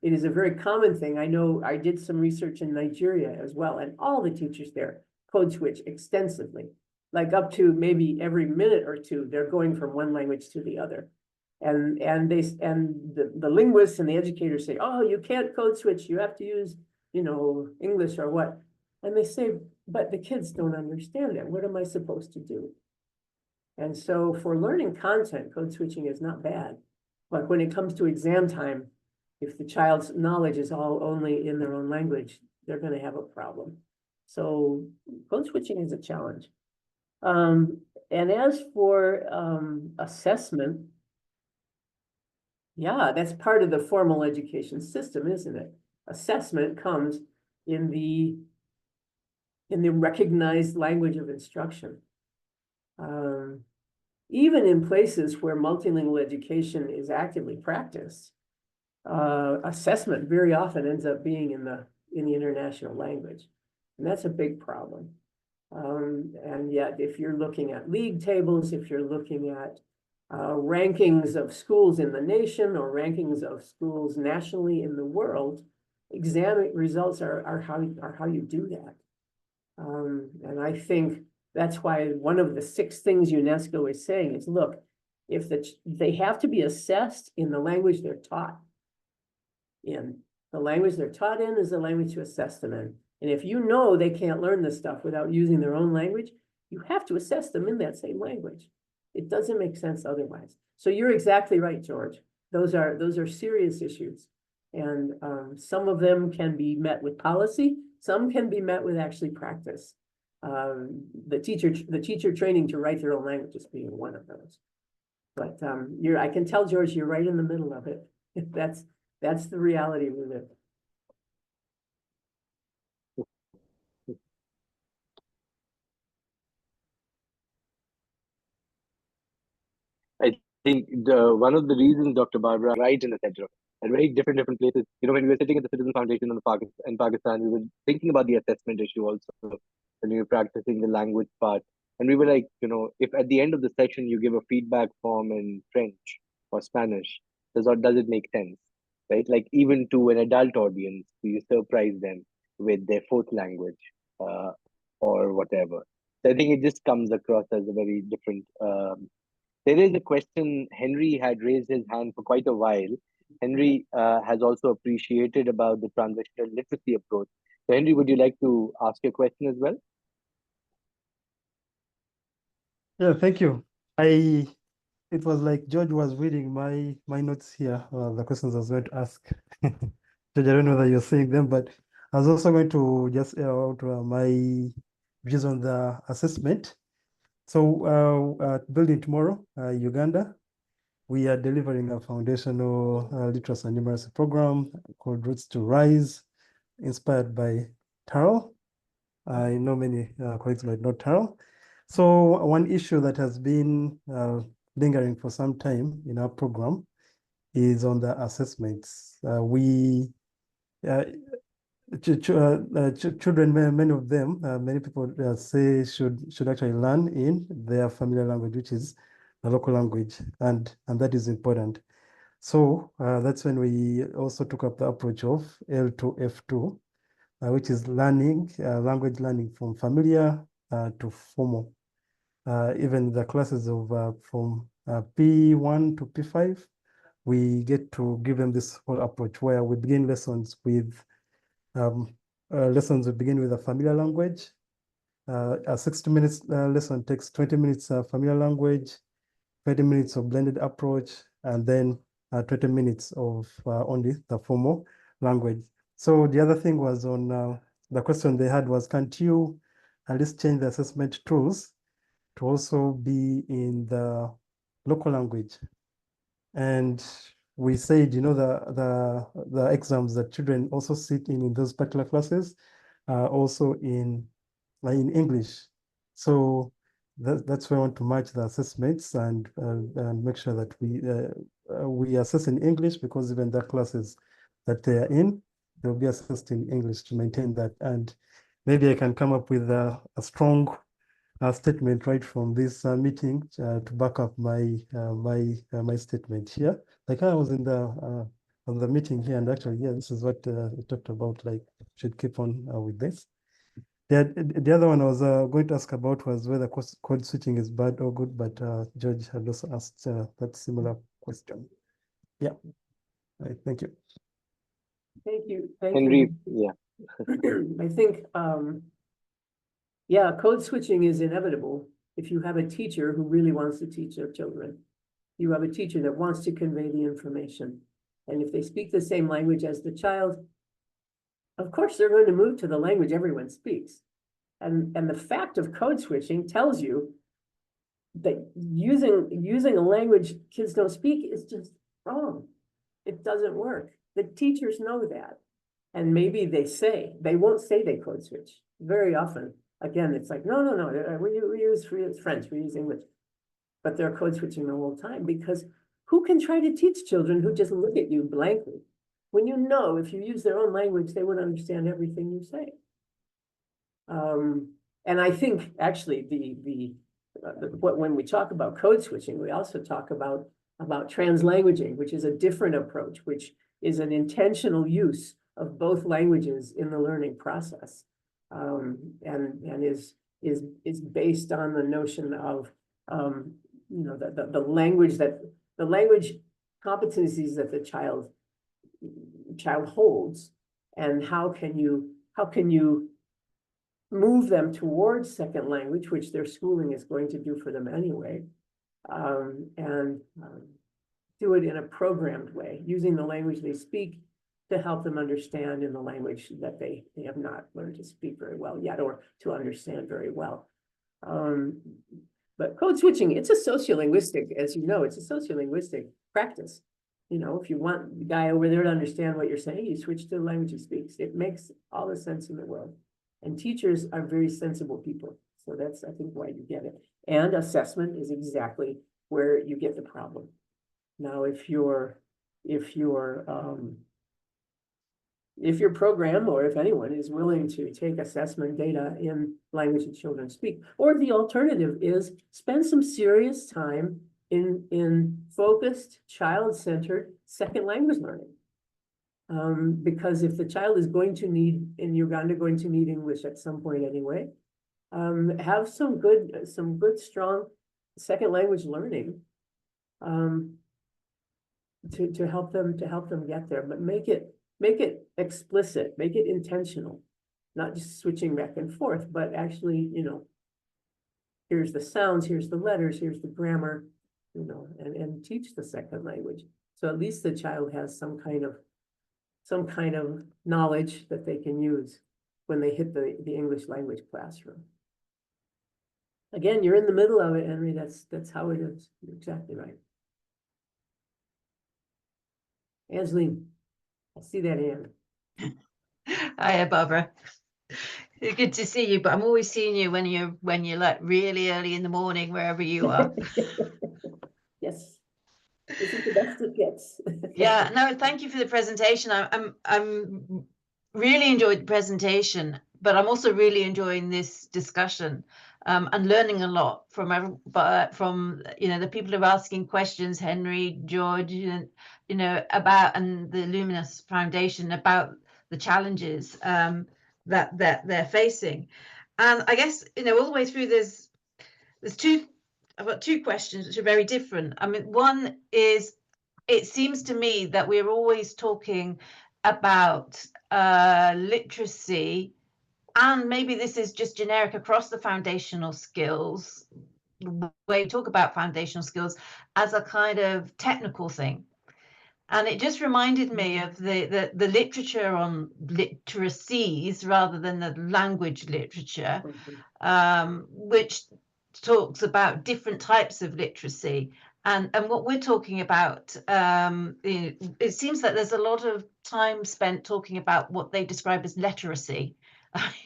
it is a very common thing. I know I did some research in Nigeria as well, and all the teachers there code switch extensively, like up to maybe every minute or two, they're going from one language to the other. And the linguists and the educators say, oh, you can't code switch, you have to use, English or what? And they say, but the kids don't understand it. What am I supposed to do? And so for learning content, code switching is not bad. But when it comes to exam time, if the child's knowledge is all only in their own language, they're going to have a problem. So code switching is a challenge. And as for assessment, yeah, that's part of the formal education system, isn't it? Assessment comes in the recognized language of instruction. Even in places where multilingual education is actively practiced, assessment very often ends up being in the international language, and that's a big problem. And yet, if you're looking at league tables, if you're looking at rankings of schools in the nation or rankings of schools nationally in the world, exam results are how you do that. And I think that's why one of the 6 things UNESCO is saying is, look, if they have to be assessed in the language they're taught in. The language they're taught in is the language to assess them in. And if you know they can't learn this stuff without using their own language, you have to assess them in that same language. It doesn't make sense otherwise. So you're exactly right, George. Those are serious issues. And some of them can be met with policy. Some can be met with actually practice. The teacher training to write their own language is being one of those. But I can tell, George, you're right in the middle of it. That's the reality we live in. I think one of the reasons, Dr. Barbara, right in the center at very different places. When we were sitting at the Citizen Foundation in Pakistan, we were thinking about the assessment issue also when we were practicing the language part. And we were like, if at the end of the session you give a feedback form in French or Spanish, does it make sense? Right? Like even to an adult audience, do you surprise them with their 4th language or whatever? So I think it just comes across as a very different. There is a question. Henry had raised his hand for quite a while. Henry has also appreciated about the transitional literacy approach. So Henry, would you like to ask your question as well? Yeah, thank you. It was like George was reading my notes here, the questions I was going to ask. George, I don't know that you're saying them, but I was also going to just air out my views on the assessment. So building tomorrow, Uganda, we are delivering a foundational literacy and numeracy program called Roots to Rise, inspired by Tarl. I know many colleagues might know Tarl. So one issue that has been lingering for some time in our program is on the assessments. Children, many of them, many people say should actually learn in their familiar language, which is the local language, and that is important. So that's when we also took up the approach of L2F2, which is learning, language learning from familiar to formal. Even the classes of from P1 to P5, we get to give them this whole approach where we begin lessons with we begin with a familiar language. A 60 minutes lesson takes 20 minutes familiar language, 20 minutes of blended approach, and then 20 minutes of only the formal language. So the other thing was on the question they had was, can't you at least change the assessment tools to also be in the local language? And we said, the exams that children also sit in those particular classes are also in English. So that's where I want to match the assessments and make sure that we assess in English, because even the classes that they are in, they'll be assessed in English to maintain that. And maybe I can come up with a strong statement right from this meeting to back up my statement here. Like I was in on the meeting here, and actually, yeah, this is what we talked about. Like, should keep on with this. The other one I was going to ask about was whether code switching is bad or good, but George had also asked that similar question. Yeah, thank you. Thank you. Thank Henry, you. yeah. I think, yeah, code switching is inevitable if you have a teacher who really wants to teach their children. You have a teacher that wants to convey the information. And if they speak the same language as the child, of course, they're going to move to the language everyone speaks. And the fact of code switching tells you that using a language kids don't speak is just wrong. It doesn't work. The teachers know that. And maybe they won't say they code switch. Very often, again, it's like, no, we use French, we use English. But they're code switching the whole time, because who can try to teach children who just look at you blankly? When you know if you use their own language, they would understand everything you say. And I think actually when we talk about code switching, we also talk about translanguaging, which is a different approach, which is an intentional use of both languages in the learning process, and is based on the notion of the language competencies that the child holds, and how can you move them towards second language, which their schooling is going to do for them anyway, and do it in a programmed way, using the language they speak to help them understand in the language that they have not learned to speak very well yet, or to understand very well. But code switching, it's a sociolinguistic, as you know, it's a sociolinguistic practice. If you want the guy over there to understand what you're saying, you switch to the language he speaks. It makes all the sense in the world. And teachers are very sensible people. So that's, I think, why you get it. And assessment is exactly where you get the problem. Now, if your program, or if anyone is willing to take assessment data in language that children speak, or the alternative is spend some serious time in focused, child-centered second language learning. Because if the child is going to need, in Uganda, going to need English at some point anyway, have some good, strong second language learning to help them get there, but make it explicit, make it intentional, not just switching back and forth, but actually, here's the sounds, here's the letters, here's the grammar, and teach the second language. So at least the child has some kind of knowledge that they can use when they hit the English language classroom. Again, you're in the middle of it, Henry. That's how it is. You're exactly right. Angeline, I see that hand. Hiya, Barbara. Good to see you, but I'm always seeing you when you're like really early in the morning, wherever you are. Yes. This is the best it gets. Yeah, no, thank you for the presentation. I'm really enjoyed the presentation, but I'm also really enjoying this discussion, and learning a lot from the people who are asking questions, Henry, George, about, and the Luminous Foundation, about the challenges that they're facing. And I guess all the way through I've got two questions which are very different. I mean, one is, it seems to me that we're always talking about literacy, and maybe this is just generic across the foundational skills, the way we talk about foundational skills, as a kind of technical thing. And it just reminded me of the literature on literacies rather than the language literature, which talks about different types of literacy. And what we're talking about, it seems that there's a lot of time spent talking about what they describe as literacy,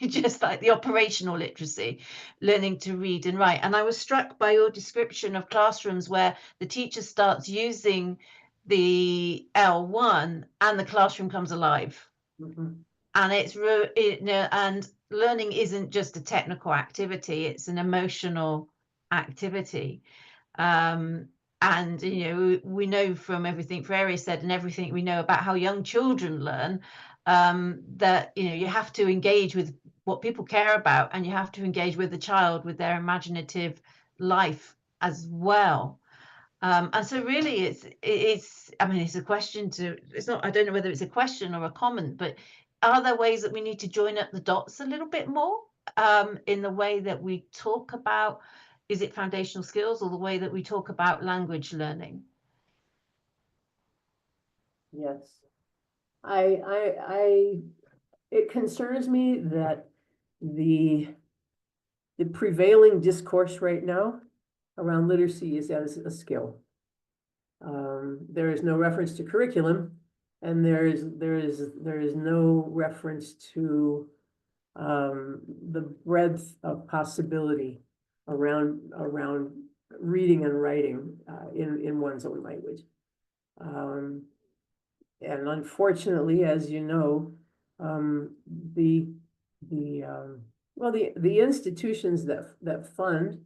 just like the operational literacy, learning to read and write. And I was struck by your description of classrooms where the teacher starts using the L1 and the classroom comes alive. Mm-hmm. And and learning isn't just a technical activity, it's an emotional activity. And we know from everything Freire said and everything we know about how young children learn, that you have to engage with what people care about, and you have to engage with the child with their imaginative life as well. And so really it's I mean, it's a question to, it's not, I don't know whether it's a question or a comment, but are there ways that we need to join up the dots a little bit more in the way that we talk about, is it foundational skills, or the way that we talk about language learning? Yes. It concerns me that the prevailing discourse right now around literacy is as a skill. There is no reference to curriculum, and there is no reference to the breadth of possibility around reading and writing in one's own language. And unfortunately, as you know, the institutions that fund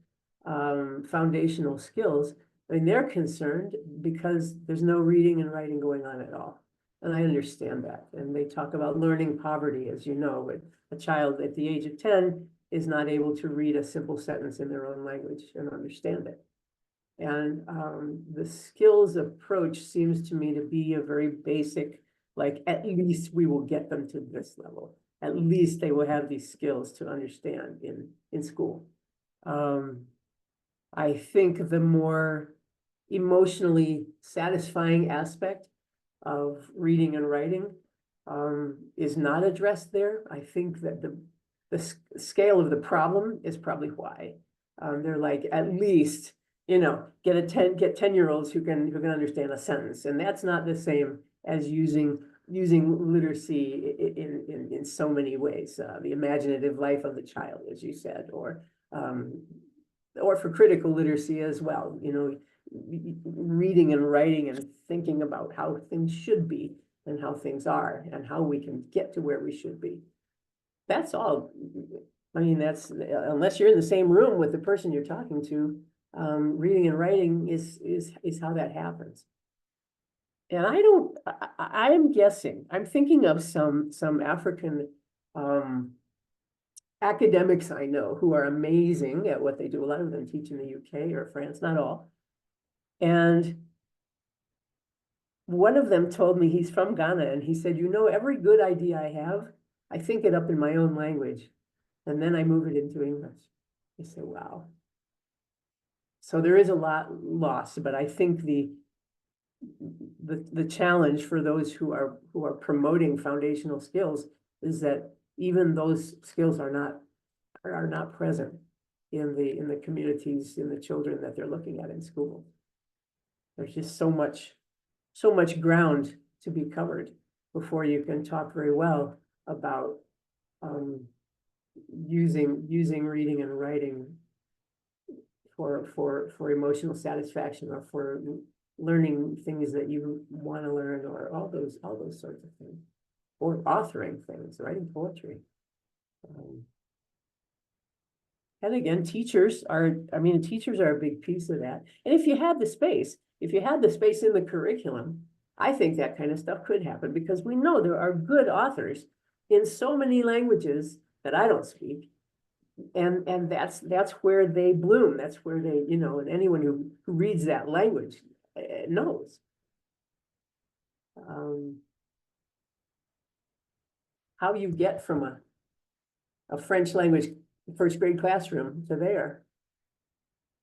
foundational skills, I mean, they're concerned because there's no reading and writing going on at all. And I understand that. And they talk about learning poverty, as you know, but a child at the age of 10 is not able to read a simple sentence in their own language and understand it. And the skills approach seems to me to be a very basic, like, at least we will get them to this level. At least they will have these skills to understand in school. I think the more emotionally satisfying aspect of reading and writing is not addressed there. I think that the scale of the problem is probably why. They're like, at least, you know, get 10-year-olds who can understand a sentence, and that's not the same as using literacy in so many ways. The imaginative life of the child, as you said, or for critical literacy as well. You know, reading and writing and thinking about how things should be and how things are and how we can get to where we should be. That's all. I mean, that's, unless you're in the same room with the person you're talking to, reading and writing is how that happens. And I'm guessing, I'm thinking of some African academics I know who are amazing at what they do. A lot of them teach in the UK or France, not all. And one of them told me, he's from Ghana, and he said, you know, every good idea I have, I think it up in my own language, and then I move it into English. I said, wow. So there is a lot lost, but I think the challenge for those who are promoting foundational skills is that even those skills are not present in the communities, in the children that they're looking at in school. There's just so much ground to be covered before you can talk very well about using reading and writing for emotional satisfaction, or for learning things that you want to learn, or all those sorts of things, or authoring things, writing poetry. And again, teachers are a big piece of that. And if you had the space in the curriculum, I think that kind of stuff could happen, because we know there are good authors in so many languages that I don't speak. And that's where they bloom. That's where they, you know, and anyone who reads that language knows. How you get from a French language first grade classroom to there.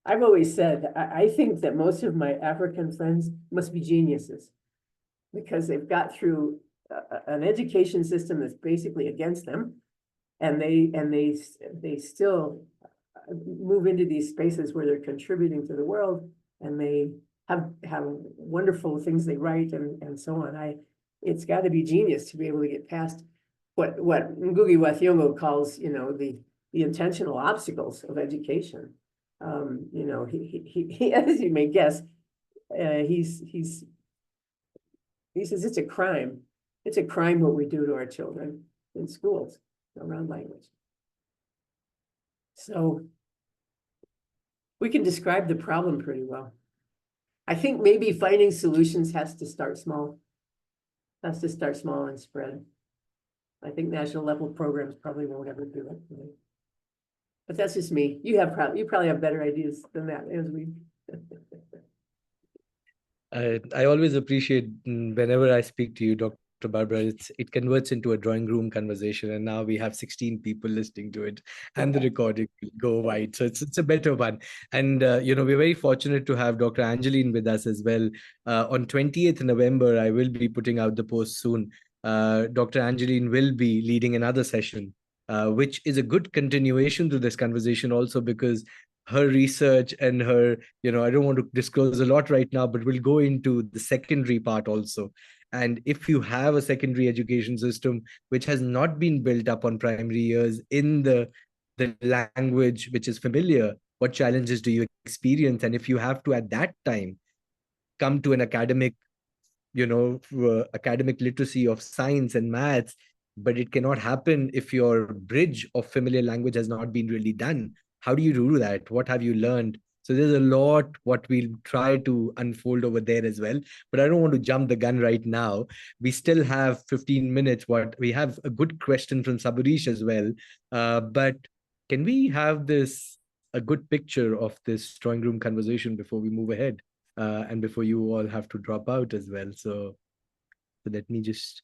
I've always said, I think that most of my African friends must be geniuses, because they've got through an education system that's basically against them, and they still move into these spaces where they're contributing to the world, and they have wonderful things they write and so on. It's got to be genius to be able to get past what Ngugi wa Thiong'o calls, you know, the intentional obstacles of education. You know, he as you may guess, he says it's a crime. It's a crime what we do to our children in schools around language. So we can describe the problem pretty well. I think maybe finding solutions has to start small and spread. I think national level programs probably won't ever do it. But that's just me. You probably have better ideas than that, as we. I always appreciate whenever I speak to you, Dr. Barbara, it converts into a drawing room conversation, and now we have 16 people listening to it, and the recording will go wide. So it's a better one. And we're very fortunate to have Dr. Angeline with us as well. On 20th November, I will be putting out the post soon. Dr. Angeline will be leading another session, which is a good continuation to this conversation also, because her research and her, I don't want to disclose a lot right now, but we'll go into the secondary part also. And if you have a secondary education system which has not been built up on primary years in the language which is familiar, what challenges do you experience? And if you have to at that time come to an academic academic literacy of science and maths, but it cannot happen if your bridge of familiar language has not been really done. How do you do that? What have you learned? So there's a lot what we'll try to unfold over there as well. But I don't want to jump the gun right now. We still have 15 minutes. We have a good question from Sabarish as well. But can we have a good picture of this drawing room conversation before we move ahead? And before you all have to drop out as well. So let me just,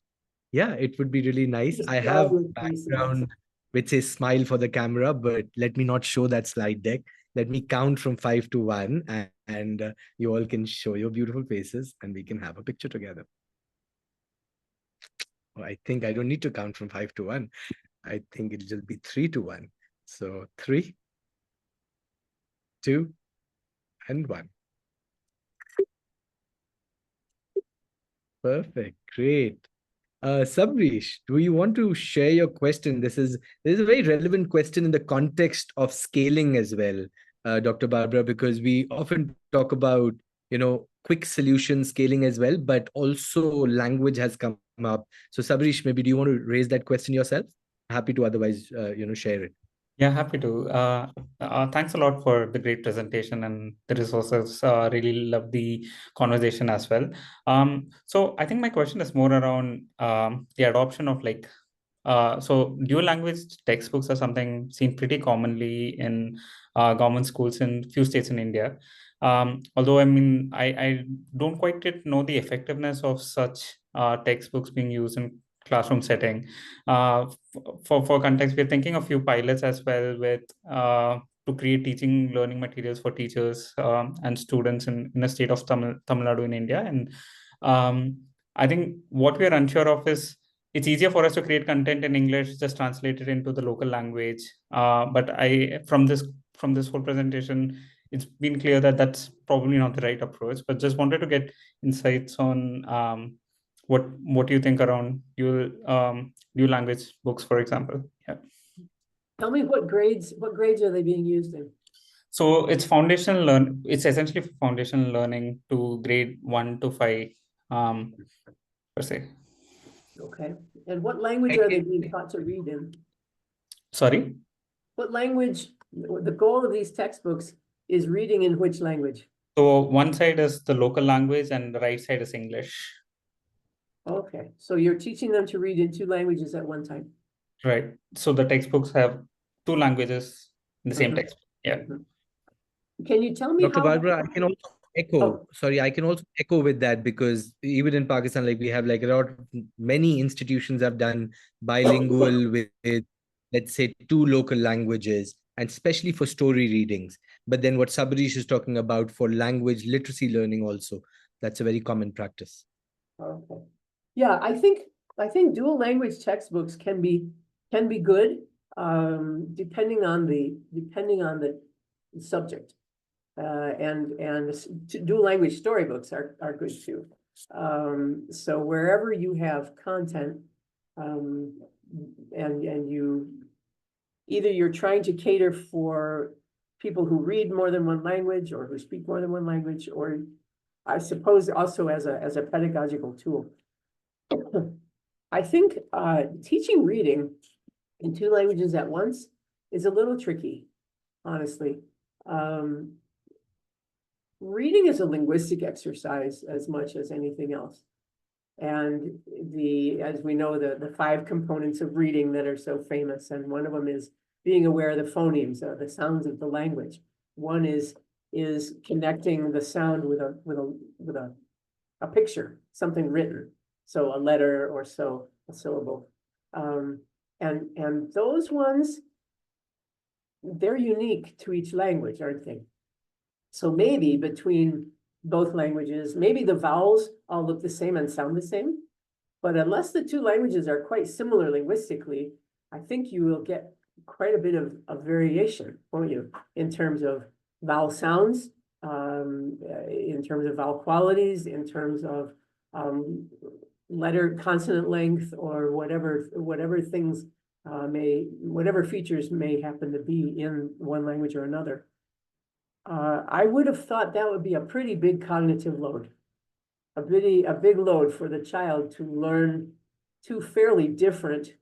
it would be really nice. I have background which says smile for the camera, but let me not show that slide deck. Let me count from 5 to 1, and you all can show your beautiful faces and we can have a picture together. Oh, I think I don't need to count from 5 to 1. I think it'll just be 3 to 1. So 3, 2, and 1. Perfect. Great. Sabrish, do you want to share your question? This is a very relevant question in the context of scaling as well, Dr. Barbara, because we often talk about, quick solution scaling as well, but also language has come up. So Sabrish, maybe do you want to raise that question yourself? Happy to otherwise, share it. Yeah, happy to. Thanks a lot for the great presentation and the resources. Really love the conversation as well. So I think my question is more around the adoption of so dual language textbooks are something seen pretty commonly in government schools in few states in India. Although I don't quite yet know the effectiveness of such textbooks being used in classroom setting. For context, we're thinking of few pilots as well with to create teaching learning materials for teachers and students in the state of Tamil Nadu in India. And I think what we are unsure of is it's easier for us to create content in English, just translate it into the local language. But from this whole presentation, it's been clear that that's probably not the right approach. But just wanted to get insights on what do you think around dual language books, for example? Yeah. Tell me what grades are they being used in? So it's it's essentially foundational learning to grade 1 to 5 per se. Okay. And what language are they being taught to read in? Sorry? What language, the goal of these textbooks is reading in which language? So one side is the local language and the right side is English. Okay, so you're teaching them to read in 2 languages at one time. Right. So the textbooks have 2 languages in the same text. Yeah. Can you tell me Dr. Barbara, I can also echo. Sorry, I can also echo with that, because even in Pakistan, we have many institutions have done bilingual with, let's say, 2 local languages, and especially for story readings. But then what Sabarish is talking about for language literacy learning also, that's a very common practice. Okay. Yeah, I think dual language textbooks can be good, depending on the subject. And dual language storybooks are good too. So wherever you have content, and you're trying to cater for people who read more than one language or who speak more than one language, or I suppose also as a pedagogical tool. I think teaching reading in 2 languages at once is a little tricky, honestly. Reading is a linguistic exercise as much as anything else. And as we know, the 5 components of reading that are so famous, and one of them is being aware of the phonemes, the sounds of the language. One is connecting the sound with a a picture, something written. So a letter or so, a syllable. And those ones, they're unique to each language, aren't they? So maybe between both languages, maybe the vowels all look the same and sound the same. But unless the two languages are quite similar linguistically, I think you will get quite a bit of variation, won't you, in terms of vowel sounds, in terms of vowel qualities, in terms of letter consonant length, or whatever things whatever features may happen to be in one language or another. I would have thought that would be a pretty big cognitive load, a big load for the child to learn two fairly different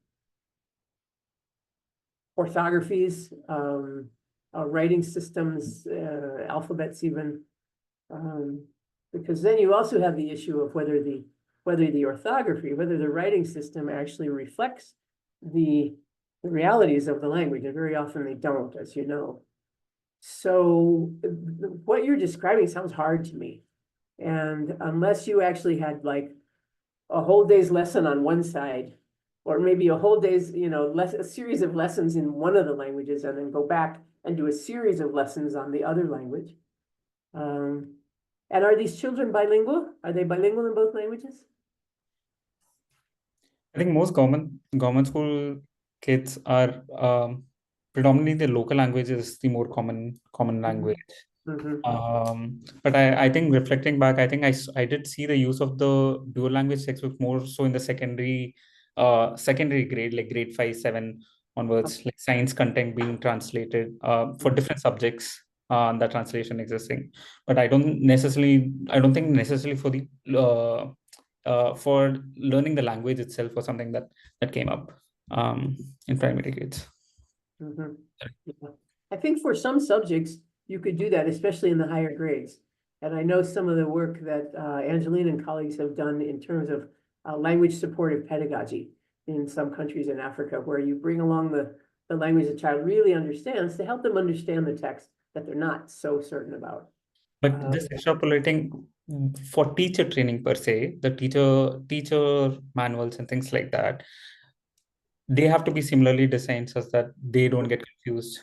orthographies, writing systems, alphabets even, because then you also have the issue of whether the orthography, whether the writing system actually reflects the realities of the language, and very often they don't, as you know. So what you're describing sounds hard to me. And unless you actually had like a whole day's lesson on one side, or maybe a whole day's, a series of lessons in one of the languages, and then go back and do a series of lessons on the other language. And are these children bilingual? Are they bilingual in both languages? I think most government school kids are predominantly the local language is the more common language. But I think reflecting back, I think I did see the use of the dual language textbook more so in the secondary grade, like grade 5, 7 onwards, like science content being translated for different subjects, that translation existing. But I don't think necessarily for the for learning the language itself or something that came up in primary grades. Yeah. I think for some subjects, you could do that, especially in the higher grades. And I know some of the work that Angelina and colleagues have done in terms of language supportive pedagogy in some countries in Africa, where you bring along the language the child really understands to help them understand the text that they're not so certain about. But just extrapolating for teacher training per se, the teacher manuals and things like that, they have to be similarly designed such that they don't get confused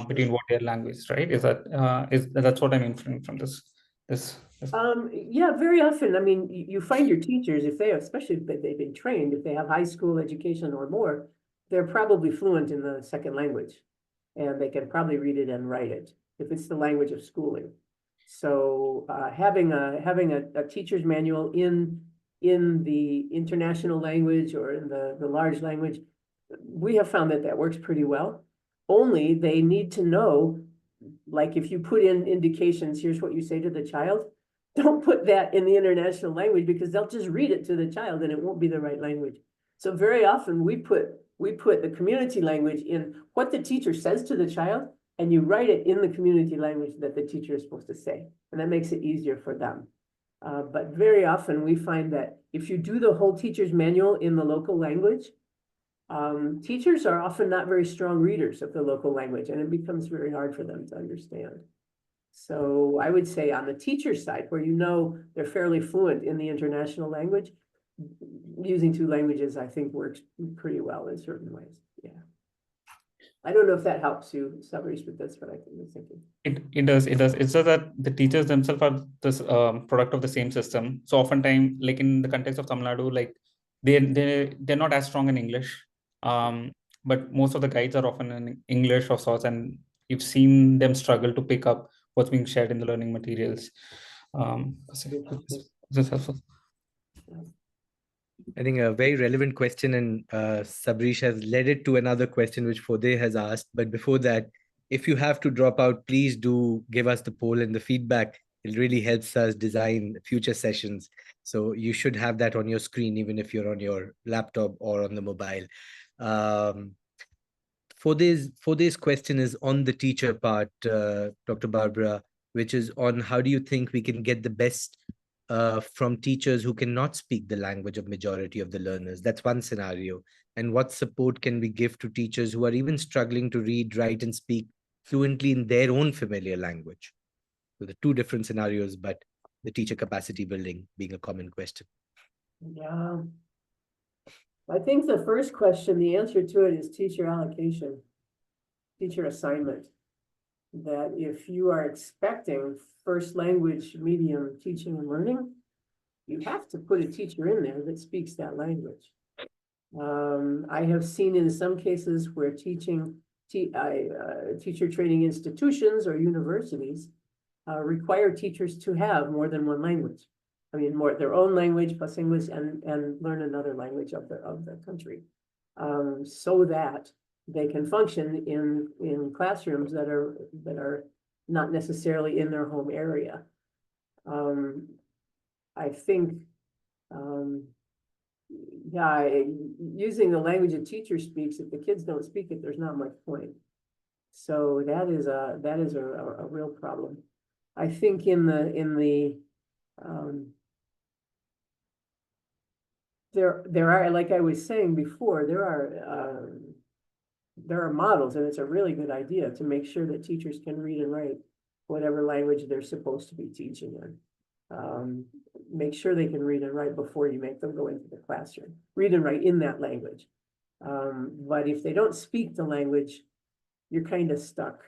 between what their language, right? That's what I'm inferring from this. Yeah, very often. I mean, you find your teachers, especially if they've been trained, if they have high school education or more, they're probably fluent in the second language, and they can probably read it and write it if it's the language of schooling. So having a teacher's manual in the international language or in the large language, we have found that works pretty well. Only they need to know, like if you put in indications, here's what you say to the child, don't put that in the international language, because they'll just read it to the child and it won't be the right language. So very often we put the community language in what the teacher says to the child, and you write it in the community language that the teacher is supposed to say. And that makes it easier for them. But very often we find that if you do the whole teacher's manual in the local language, teachers are often not very strong readers of the local language, and it becomes very hard for them to understand. So I would say on the teacher side, where they're fairly fluent in the international language, using two languages, I think, works pretty well in certain ways. Yeah. I don't know if that helps you, Sabrish, but that's what I was thinking. It does. It's just that the teachers themselves are this product of the same system. So oftentimes, like in the context of Tamil Nadu, like they're not as strong in English. But most of the guides are often in English of sorts, and you've seen them struggle to pick up what's being shared in the learning materials. Is this helpful? I think a very relevant question, and Sabrish has led it to another question which Fode has asked. But before that, if you have to drop out, please do give us the poll and the feedback. It really helps us design future sessions. So you should have that on your screen, even if you're on your laptop or on the mobile. Fode's question is on the teacher part, Dr. Barbara, which is on how do you think we can get the best from teachers who cannot speak the language of majority of the learners? That's one scenario. And what support can we give to teachers who are even struggling to read, write, and speak fluently in their own familiar language? So the two different scenarios, but the teacher capacity building being a common question? Yeah. I think the first question, the answer to it is teacher allocation, teacher assignment. That if you are expecting first language medium teaching and learning, you have to put a teacher in there that speaks that language. I have seen in some cases where teacher training institutions or universities require teachers to have more than one language. I mean, more their own language plus English and learn another language of the country, so that they can function in classrooms that are not necessarily in their home area. I think, yeah, using the language a teacher speaks, if the kids don't speak it, there's not much point. So that is a real problem. I think there are, like I was saying before, there are models, and it's a really good idea to make sure that teachers can read and write whatever language they're supposed to be teaching in. Make sure they can read and write before you make them go into the classroom. Read and write in that language. But if they don't speak the language, you're kind of stuck.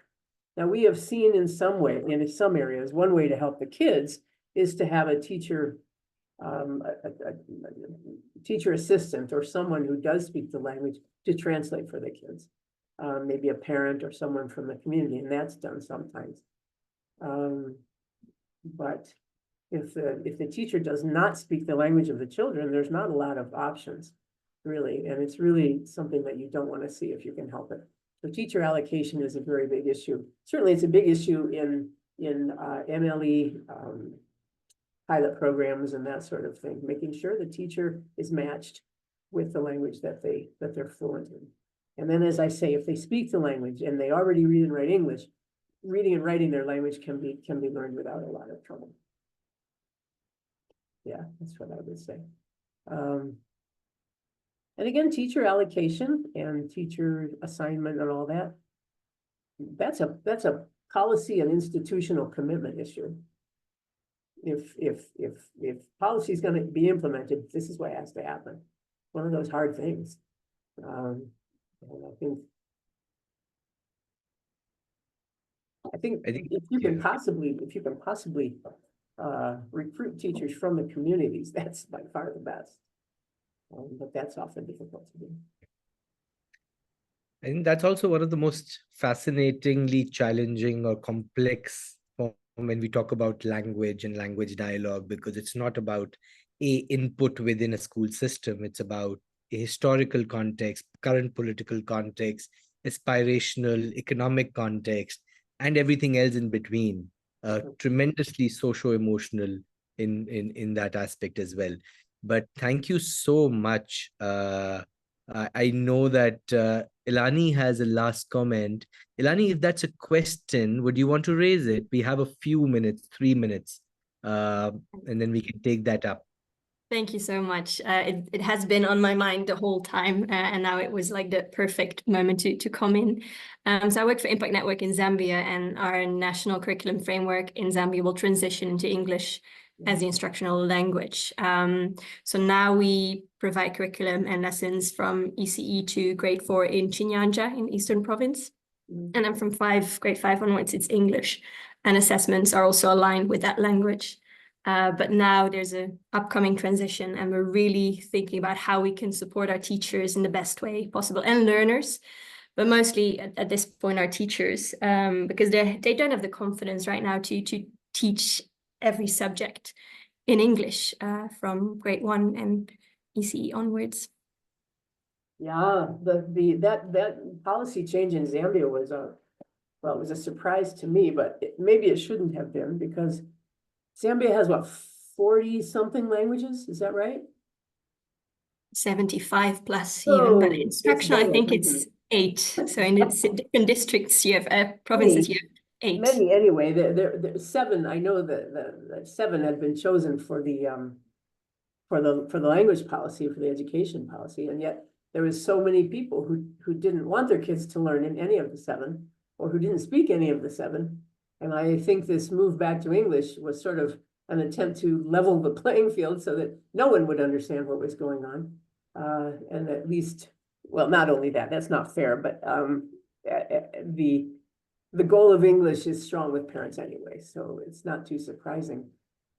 Now, we have seen in some areas, one way to help the kids is to have a teacher, a teacher assistant or someone who does speak the language to translate for the kids. Maybe a parent or someone from the community, and that's done sometimes. But if the teacher does not speak the language of the children, there's not a lot of options, really, and it's really something that you don't want to see if you can help it. So teacher allocation is a very big issue. Certainly, it's a big issue in MLE pilot programs and that sort of thing, making sure the teacher is matched with the language that they're fluent in. And then, as I say, if they speak the language and they already read and write English, reading and writing their language can be learned without a lot of trouble. Yeah, that's what I would say. And again, teacher allocation and teacher assignment and all that, that's a policy and institutional commitment issue. If policy is going to be implemented, this is what has to happen. One of those hard things. And I think if you can possibly recruit teachers from the communities, that's by far the best. But that's often difficult to do. I think that's also one of the most fascinatingly challenging or complex when we talk about language and language dialogue, because it's not about input within a school system. It's about a historical context, current political context, aspirational economic context, and everything else in between. Tremendously socio-emotional in that aspect as well. But thank you so much. I know that Ilani has a last comment. Ilani, if that's a question, would you want to raise it? We have a few minutes, 3 minutes, and then we can take that up. Thank you so much. It has been on my mind the whole time, and now it was like the perfect moment to come in. So I work for Impact Network in Zambia, and our national curriculum framework in Zambia will transition into English as the instructional language. So now we provide curriculum and lessons from ECE to grade 4 in Chinyanja in the Eastern Province. And then from grade 5 onwards, it's English. And assessments are also aligned with that language. But now there's an upcoming transition, and we're really thinking about how we can support our teachers in the best way possible, and learners, but mostly at this point our teachers, because they don't have the confidence right now to teach every subject in English from grade 1 and ECE onwards. Yeah, that policy change in Zambia was it was a surprise to me, but maybe it shouldn't have been, because Zambia has what, 40 something languages, is that right? 75 plus even, but instructional, I think it's 8. So in different districts, you have provinces, you have 8. Many anyway. There 7. I know that 7 had been chosen for the language policy, for the education policy, and yet there was so many people who didn't want their kids to learn in any of the 7, or who didn't speak any of the 7. And I think this move back to English was sort of an attempt to level the playing field so that no one would understand what was going on. And at least, well, not only that, that's not fair, but the goal of English is strong with parents anyway, so it's not too surprising.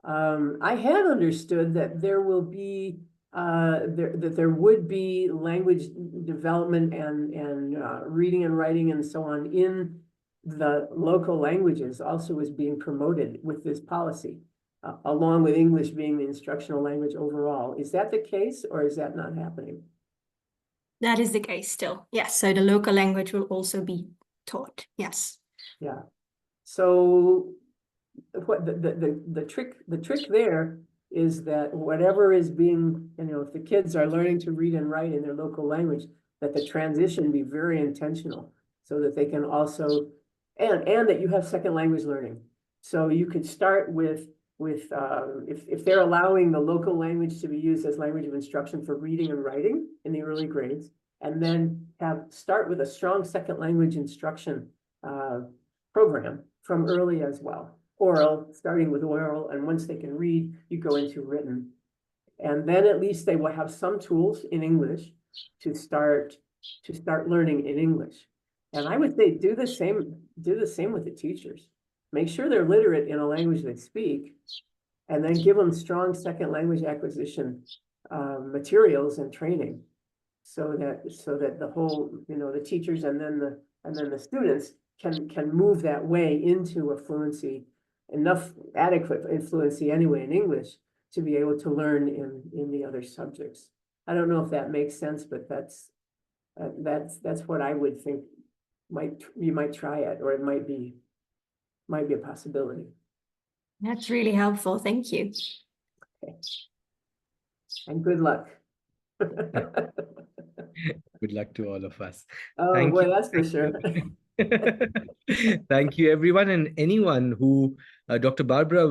I had understood that there will be that there would be language development and reading and writing and so on in the local languages also is being promoted with this policy, along with English being the instructional language overall. Is that the case, or is that not happening? That is the case still. Yes. So the local language will also be taught. Yes. Yeah. So what the trick there is that whatever is being, if the kids are learning to read and write in their local language, that the transition be very intentional so that they can also, and that you have second language learning. So you could start with if they're allowing the local language to be used as language of instruction for reading and writing in the early grades, and then start with a strong second language instruction program from early as well. Oral, starting with oral, and once they can read, you go into written. And then at least they will have some tools in English to start learning in English. And I would say do the same with the teachers. Make sure they're literate in a language they speak, and then give them strong second language acquisition materials and training, so that the whole, the teachers and then the students can move that way into a fluency, enough adequate fluency anyway in English to be able to learn in the other subjects. I don't know if that makes sense, but that's what I would think you might try it, or it might be a possibility. That's really helpful. Thank you. Okay. And good luck. Good luck to all of us. Oh, Thank boy, you. that's for sure. Thank you, everyone, and anyone who Dr. Barbara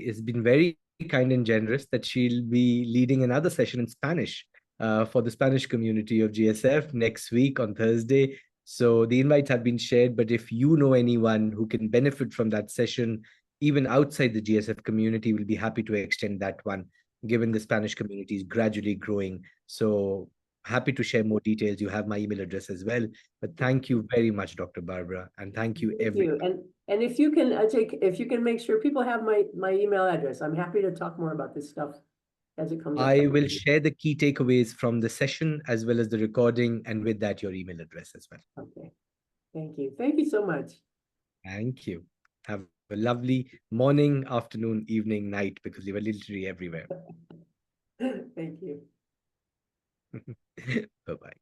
has been very kind and generous that she'll be leading another session in Spanish for the Spanish community of GSF next week on Thursday. So the invites have been shared, but if you know anyone who can benefit from that session, even outside the GSF community, we'll be happy to extend that one, given the Spanish community is gradually growing. So happy to share more details. You have my email address as well. But thank you very much, Dr. Barbara, and thank you everyone. And if you can, if you can make sure people have my email address, I'm happy to talk more about this stuff as it comes up. I will share the key takeaways from the session as well as the recording, and with that, your email address as well. Okay. Thank you. Thank you so much. Thank you. Have a lovely morning, afternoon, evening, night, because you were literally everywhere. Thank you. Bye-bye.